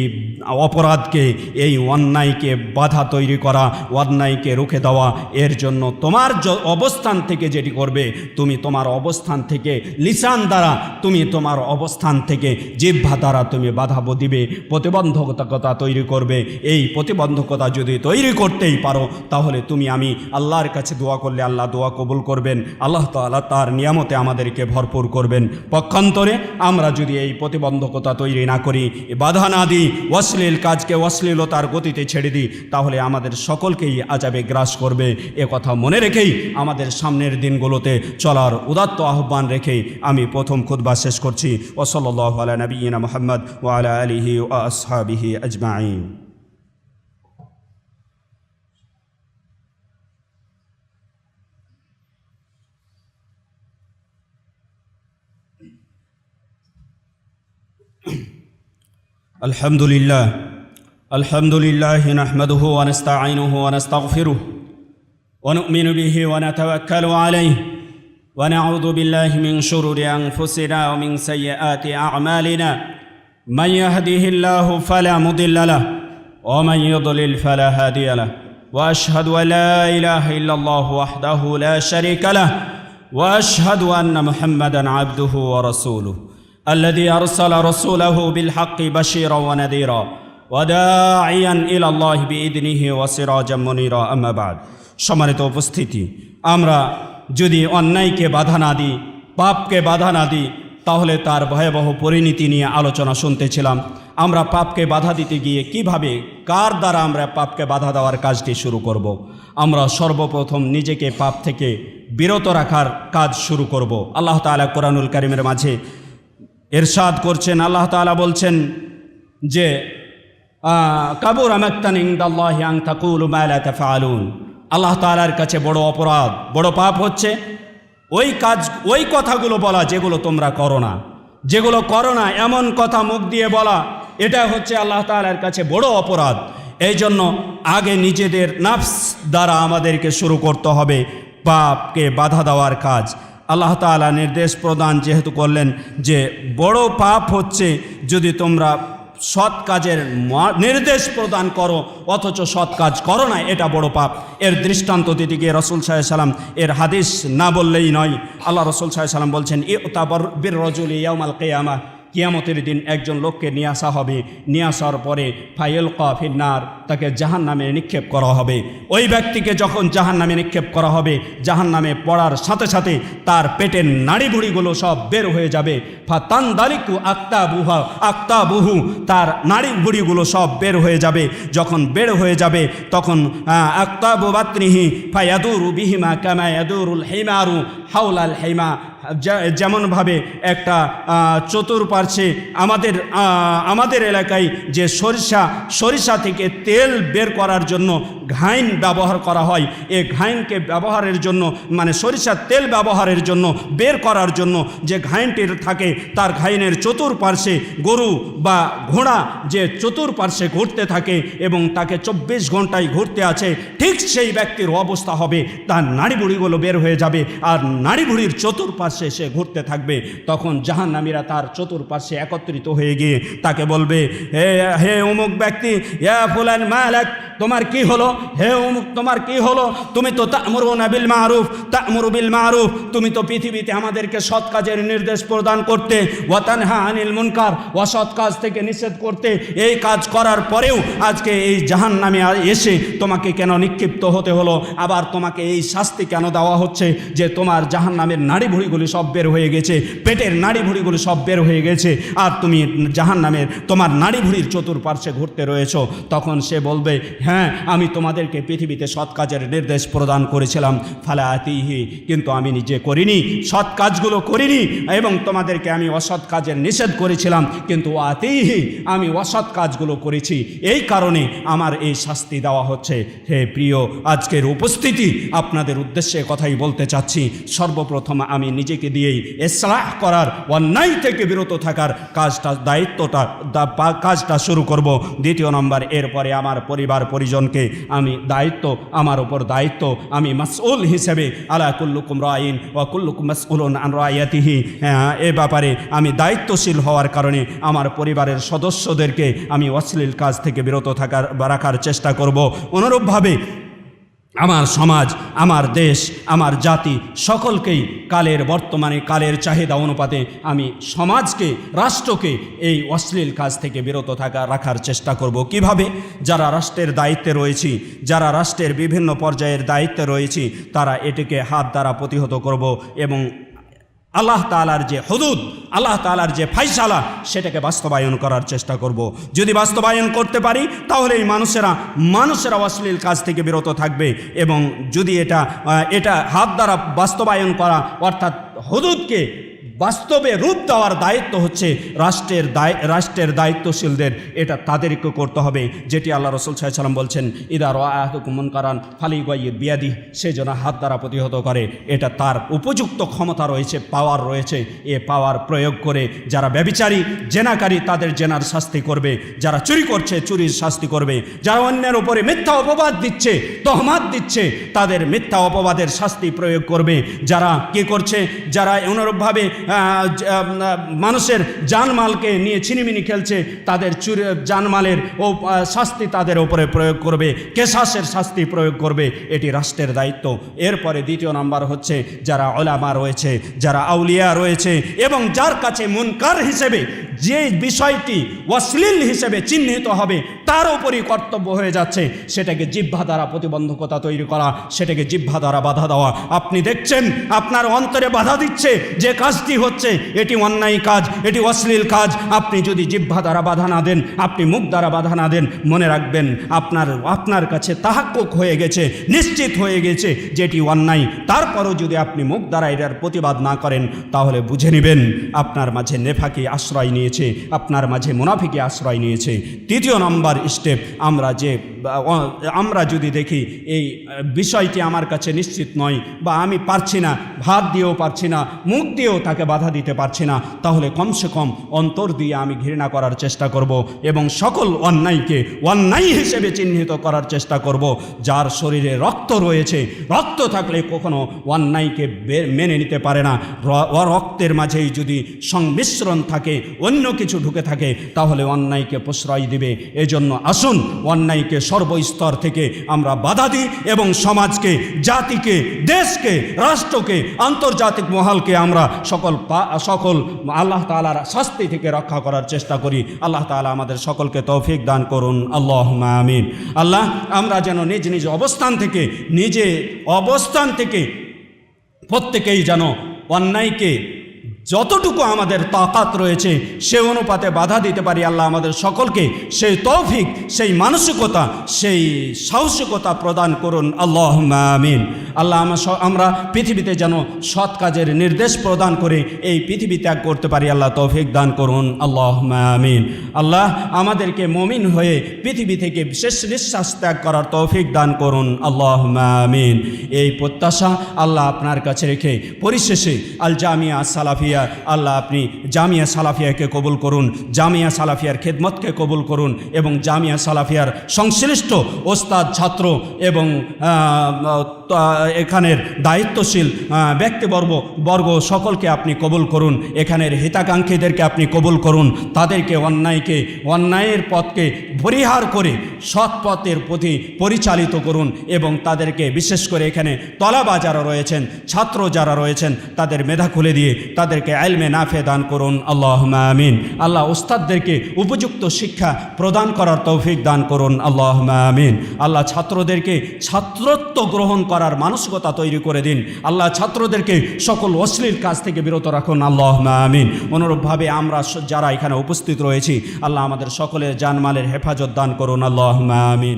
অপরাধকে, এই অন্যায়কে বাধা তৈরি করা, অন্যায়কে রুখে দেওয়া। এর জন্য তোমার অবস্থান থেকে যেটি করবে, তুমি তোমার অবস্থান থেকে লিসান দ্বারা, তুমি তোমার অবস্থান থেকে জিহ্বা দ্বারা তুমি বাধা দিবে, প্রতিবন্ধকতা তৈরি করবে। এই প্রতিবন্ধকতা যদি তৈরি করতেই পারো, তাহলে আমি আল্লাহর কাছে দোয়া করলে আল্লাহ দোয়া কবুল করবেন, আল্লাহ তাআলা তার নিয়ামতে আমাদেরকে ভরপুর করবেন। পক্ষান্তরে আমরা যদি এই প্রতিবন্ধকতা তৈরি না করি, বাধা না দিই, অশ্লীল কাজকে অশ্লীলতার গতিতে ছেড়ে দিই, তাহলে আমাদের সকলকেই আযাবে গ্রাস করবে। এ কথা মনে রেখেই আমাদের সামনের দিনগুলোতে চলার উদাত্ত আহ্বান রেখেই আমি প্রথম খুতবা শেষ করছি। ওয়া সাল্লাল্লাহু আলা নবিয়িনা মুহাম্মদ ওয়া আলা আলিহি ওয়া আসহাবিহি আজমাইন। আলহামদুলিল্লাহ নাহমাদুহু ওয়া নাস্তাঈনুহু ওয়া নাস্তাগফিরুহু ওয়া নু'মিনু বিহি ওয়া নাতাওয়াক্কালু আলাইহি ওয়া নাউযু বিল্লাহি মিন শুরুরি আনফুসিনা ওয়া মিন সাইয়্যাতি আ'মালিনা মান ইয়াহদিহিল্লাহু ফালা মুদিল্লা লাহু ওয়া মান ইউদ্লিল ফালা হাদিয়া লাহু ওয়া আশহাদু আন লা ইলাহা ইল্লাল্লাহু ওয়াহদাহু লা শারীকা লাহু ওয়া আশহাদু আন্না মুহাম্মাদান আবদুহু ওয়া রাসূলুহু الذي أرسل رسوله بالحق بشيرا ونذيرا وداعيا إلى الله بإذنه وسراجا منيرا أما بعد। সম্মানিত উপস্থিতি, আমরা যদি অন্যায়কে বাধা না দিই, পাপকে বাধা না দিই, তাহলে তার ভয়াবহ পরিণতি নিয়ে আলোচনা শুনতেছিলাম। আমরা পাপকে বাধা দিতে গিয়ে কিভাবে, কার দ্বারা আমরা পাপকে বাধা দেওয়ার কাজটি শুরু করব। আমরা সর্বপ্রথম নিজেকে পাপ থেকে বিরত রাখার কাজ শুরু করব। আল্লাহ তাআলা কোরআনুল কারীমের মাঝে ইরশাদ করছেন, আল্লাহ তাআলা বলছেন যে কাবুরা মাকতান ইনদাল্লাহি আন তাকুলু মা লা তাফআলুন। আল্লাহ তাআলার কাছে বড় অপরাধ, বড় পাপ হচ্ছে ওই কথাগুলো বলা যেগুলো তোমরা করো না, যেগুলো করো না এমন কথা মুখ দিয়ে বলা, এটা হচ্ছে আল্লাহ তাআলার কাছে বড় অপরাধ। এই জন্য আগে নিজেদের নফস দ্বারা আমাদেরকে শুরু করতে হবে পাপকে বাধা দেওয়ার কাজ। আল্লাহ তাআলা নির্দেশ প্রদান যেহেতু করলেন যে বড় পাপ হচ্ছে যদি তোমরা সৎ কাজের নির্দেশ প্রদান করো অথচ সৎ কাজ করো না, এটা বড় পাপ। এর দৃষ্টান্ত দিতে গিয়ে রাসূল সাল্লাল্লাহু আলাইহি ওয়াসাল্লাম এর হাদিস না বললেই নয়। আল্লাহ রাসূল সাল্লাল্লাহু আলাইহি ওয়াসাল্লাম বলছেন ইউতাবার বির রাজুলি ইয়াউমাল কিয়ামাহ কিয়ামতের দিন একজন লোককে নিয়ে আসা হবে, নিয়ে আসার পরে ফাইলকা ফিন্নার, তাকে জাহান্নামে নিক্ষেপ করা হবে। ওই ব্যক্তিকে যখন জাহান্নামে নিক্ষেপ করা হবে, জাহান্নামে পড়ার সাথে সাথে তার পেটের নাড়িভুড়িগুলো সব বের হয়ে যাবে। ফাতানদালিকু আক্তাবুহু, তার নাড়িভুড়িগুলো সব বের হয়ে যাবে। যখন বের হয়ে যাবে তখন আক্তাবু বাতনিহি ফায়াদুরু বিহিমা কামা ইয়াদুরুল হিমারু হাওলাল হিমা, যেমনভাবে একটা চতুর্পার্শ্বে আমাদের এলাকায় যে সরিষা থেকে তেল বের করার জন্য ঘাইন ব্যবহার করা হয়, এই ঘাইনকে ব্যবহারের জন্য, মানে সরিষার তেল ব্যবহারের জন্য, বের করার জন্য যে ঘাইনটির থাকে, তার ঘাইনের চতুর্পার্শ্বে গরু বা ঘোড়া যে চতুর্পার্শ্বে ঘুরতে থাকে এবং তাকে 24 ঘন্টায় ঘুরতে আছে, ঠিক সেই ব্যক্তির অবস্থা হবে, তার নাড়িভুড়িগুলো বের হয়ে যাবে আর নাড়িভুড়ির চতুর্পার্শ্বে সে ঘুরতে থাকবে। তখন জাহান্নামীরা তার চতুর্পার্শ্বে একত্রিত হয়ে গিয়ে তাকে বলবে, হে অমুক ব্যক্তি, ইয়া ফুলান মালাক, তোমার কি হলো? হে অমুক, তোমার কি হলো? তুমি তো তা'মুরুনা বিল মারুফ, তুমি তো পৃথিবীতে আমাদেরকে সৎ কাজের নির্দেশ প্রদান করতে, ওয়া তানহা আনিল মুনকার, অসৎ কাজ থেকে নিষেধ করতে। এই কাজ করার পরেও আজকে এই জাহান্নামে এসে তোমাকে কেন নিক্ষিপ্ত হতে হলো? আবার তোমাকে এই শাস্তি কেন দেওয়া হচ্ছে যে তোমার জাহান্নামের নাড়িভুড়িগুলি সব বের হয়ে গেছে, পেটের নাড়িভুড়িগুলি সব বের হয়ে গেছে, আর তুমি জাহান্নামের তোমার নাড়িভুড়ির চতুর্পার্শ্বে ঘুরতে রয়েছো? তখন সে বলবে, হ্যাঁ, আমি তোমাদেরকে পৃথিবীতে সৎ কাজের নির্দেশ প্রদান করেছিলাম, ফালা আতিহি, কিন্তু আমি নিজে করিনি, সৎ কাজগুলো করিনি, এবং তোমাদেরকে আমি অসৎ কাজের নিষেধ করেছিলাম, কিন্তু আতিহি, আমি অসৎ কাজগুলো করেছি, এই কারণে আমার এই শাস্তি দেওয়া হচ্ছে। হে প্রিয়, আজকের উপস্থিতি, আপনাদের উদ্দেশ্যে কথাই বলতে চাচ্ছি। সর্বপ্রথম আমি নিজেকে দিয়েই ইসলাহ করার, অন্যায় থেকে বিরত থাকার কাজটা শুরু করব। দ্বিতীয় নম্বর, এরপরে আমার পরিবার পরিজনকে আমি আমার উপর দায়িত্ব, আমি মাসউল হিসেবে, আলা কুল্লুকুম রাইন ওয়া কুল্লুকুম মাসউলুন আন রাইয়াতিহি, এ ব্যাপারে আমি দায়িত্বশীল হওয়ার কারণে আমার পরিবারের সদস্যদেরকে আমি অশ্লীল কাজ থেকে বিরত রাখার চেষ্টা করব। অনুরূপভাবে আমার সমাজ, আমার দেশ, আমার জাতি সকলকেই বর্তমানে কালের চাহিদা অনুপাতে আমি সমাজকে, রাষ্ট্রকে এই অশ্লীল কাজ থেকে বিরত রাখার চেষ্টা করব। কিভাবে? যারা রাষ্ট্রের দায়িত্বে রয়েছি, যারা রাষ্ট্রের বিভিন্ন পর্যায়ের দায়িত্বে রয়েছি, তারা এটিকে হাত দ্বারা প্রতিহত করব এবং আল্লাহ তাআলার যে হুদুদ, আল্লাহ তাআলার যে ফায়সালা, সেটাকে বাস্তবায়ন করার চেষ্টা করব। যদি বাস্তবায়ন করতে পারি তাহলে এই মানুষেরা অশ্লীল কাজ থেকে বিরত থাকবে। এবং যদি এটা হাত দ্বারা বাস্তবায়ন করা, অর্থাৎ হুদুদকে বাস্তবে রূপ দেওয়ার দায়িত্ব হচ্ছে রাষ্ট্রের দায়িত্বশীলদের, এটা তাদেরকে করতে হবে। যেটি আল্লাহ রাসূল সাল্লাল্লাহু আলাইহি ওয়াসাল্লাম বলছেন, ইদা রাআ আহাদুকুম মুনকারান ফালিয়ুগাইয়ির বিয়াদিহি, সে যেন হাত দ্বারা প্রতিহত করে। এটা তার উপযুক্ত ক্ষমতা রয়েছে, পাওয়ার রয়েছে। এ পাওয়ার প্রয়োগ করে যারা ব্যভিচারী, জেনাকারী, তাদের জেনার শাস্তি করবে। যারা চুরি করছে, চুরির শাস্তি করবে। যারা অন্যের উপরে মিথ্যা অপবাদ দিচ্ছে, তহমাত দিচ্ছে, তাদের মিথ্যা অপবাদের শাস্তি প্রয়োগ করবে। যারা কি করছে, যারা অনুরূপভাবে মানুষের জানমালকে নিয়ে ছিনিমিনি খেলছে, তাদের জানমালের শাস্তি তাদের উপরে প্রয়োগ করবে, কেসাসের শাস্তি প্রয়োগ করবে। এটি রাষ্ট্রের দায়িত্ব। এরপরে দ্বিতীয় নাম্বার হচ্ছে যারা উলামা রয়েছে, যারা আউলিয়া রয়েছে, এবং যার কাছে মুনকার হিসেবে যে বিষয়টি অশ্লীল হিসেবে চিহ্নিত হবে, তার উপরই কর্তব্য হয়ে যাচ্ছে সেটাকে জিহ্বা দ্বারা প্রতিবন্ধকতা তৈরি করা, সেটাকে জিহ্বা দ্বারা বাধা দেওয়া। আপনি দেখছেন আপনার অন্তরে বাধা দিচ্ছে যে কাজটি হচ্ছে, এটি অন্যায় কাজ, এটি অশ্লীল কাজ। আপনি যদি জিহ্বা দ্বারা বাধা না দেন, আপনি মুখ দ্বারা বাধা না দেন, মনে রাখবেন আপনার কাছে তাহাক্কুক হয়ে গেছে, নিশ্চিত হয়ে গেছে যে এটি অন্যায়। তারপরও যদি আপনি মুখ দ্বারা এটার প্রতিবাদ না করেন, তাহলে বুঝে নেবেন আপনার মাঝে নেফাকি আশ্রয় নিয়েছে, আপনার মাঝে মুনাফিকি আশ্রয় নিয়েছে। তৃতীয় নম্বর স্টেপ, আমরা যদি দেখি এই বিষয়টি আমার কাছে নিশ্চিত নয়, বা আমি পারছি না, ভাত দিয়েও পারছি না, মুখ দিয়েও তাকে বাধা দিতে পারছি না, তাহলে কমসে কম অন্তর দিয়ে আমি ঘৃণা করার চেষ্টা করব এবং সকল অন্যায়কে অন্যায় হিসেবে চিহ্নিত করার চেষ্টা করব। যার শরীরে রক্ত রয়েছে, রক্ত থাকলে কখনো অন্যায়কে মেনে নিতে পারে না। রক্তের মাঝেই যদি সংমিশ্রণ থাকে, অন্য অন্য কিছু ঢুকে থাকে তাহলে অন্যায়কে প্রশ্রয় দিবে। এজন্য আসুন অন্যায়কে সর্বস্তর থেকে আমরা বাধা দিই এবং সমাজকে, জাতিকে, দেশকে, রাষ্ট্রকে, আন্তর্জাতিক মহলকে আমরা সকল আল্লাহ তাআলার শাস্তি থেকে রক্ষা করার চেষ্টা করি। আল্লাহ তাআলা আমাদের সকলকে তৌফিক দান করুন, আল্লাহুম্মা আমিন। আল্লাহ, আমরা যেন নিজ নিজ অবস্থান থেকে প্রত্যেকেই যেন অন্যায়কে যতটুকু আমাদের তাকাত রয়েছে সে অনুপাতে বাধা দিতে পারি। আল্লাহ আমাদের সকলকে সেই তৌফিক, সেই মানসিকতা, সেই সাহসিকতা প্রদান করুন, আল্লাহুম্মা আমিন। আল্লাহ আমরা পৃথিবীতে যেন সৎ কাজের নির্দেশ প্রদান করে এই পৃথিবী ত্যাগ করতে পারি। আল্লাহ তৌফিক দান করুন, আল্লাহুম্মা আমিন। আল্লাহ আমাদেরকে মুমিন হয়ে পৃথিবী থেকে শেষ নিঃশ্বাস ত্যাগ করার তৌফিক দান করুন, আল্লাহুম্মা আমিন। এই প্রত্যাশা আল্লাহ আপনার কাছে রেখে পরিশেষে আল জামিয়া সালাফিয়া, আল্লাহ আপনি জামিয়া সালাফিয়াকে কবুল করুন, জামিয়া সালাফিয়ার খেদমতকে কবুল করুন এবং জামিয়া সালাফিয়ার সংশ্লিষ্ট ওস্তাদ, ছাত্র এবং এখানের দায়িত্বশীল ব্যক্তিবর্গ সকলকে আপনি কবুল করুন। এখানের হিতাকাঙ্ক্ষীদেরকে আপনি কবুল করুন। তাদেরকে অন্যায়ের পথকে পরিহার করে সৎ পথের প্রতি পরিচালিত করুন এবং তাদেরকে বিশেষ করে এখানে তলাবা যারা রয়েছেন, ছাত্র যারা রয়েছেন, তাদের মেধা খুলে দিয়ে তাদেরকে ইলমে নাফে দান করুন, আল্লাহুম্মা আমিন। আল্লাহ উস্তাদদেরকে উপযুক্ত শিক্ষা প্রদান করার তৌফিক দান করুন, আল্লাহুম্মা আমিন। আল্লাহ ছাত্রদেরকে ছাত্রত্ব গ্রহণ করার মানসিকতা তৈরি করে দিন। আল্লাহ ছাত্রদেরকে সকল অশ্লীল কাজ থেকে বিরত রাখুন, আল্লাহুম্মা আমিন। অনুরূপভাবে আমরা যারা এখানে উপস্থিত রয়েছি, আল্লাহ আমাদের সকলের জানমালের হেফাজত দান করুন, আল্লাহুম্মা আমিন।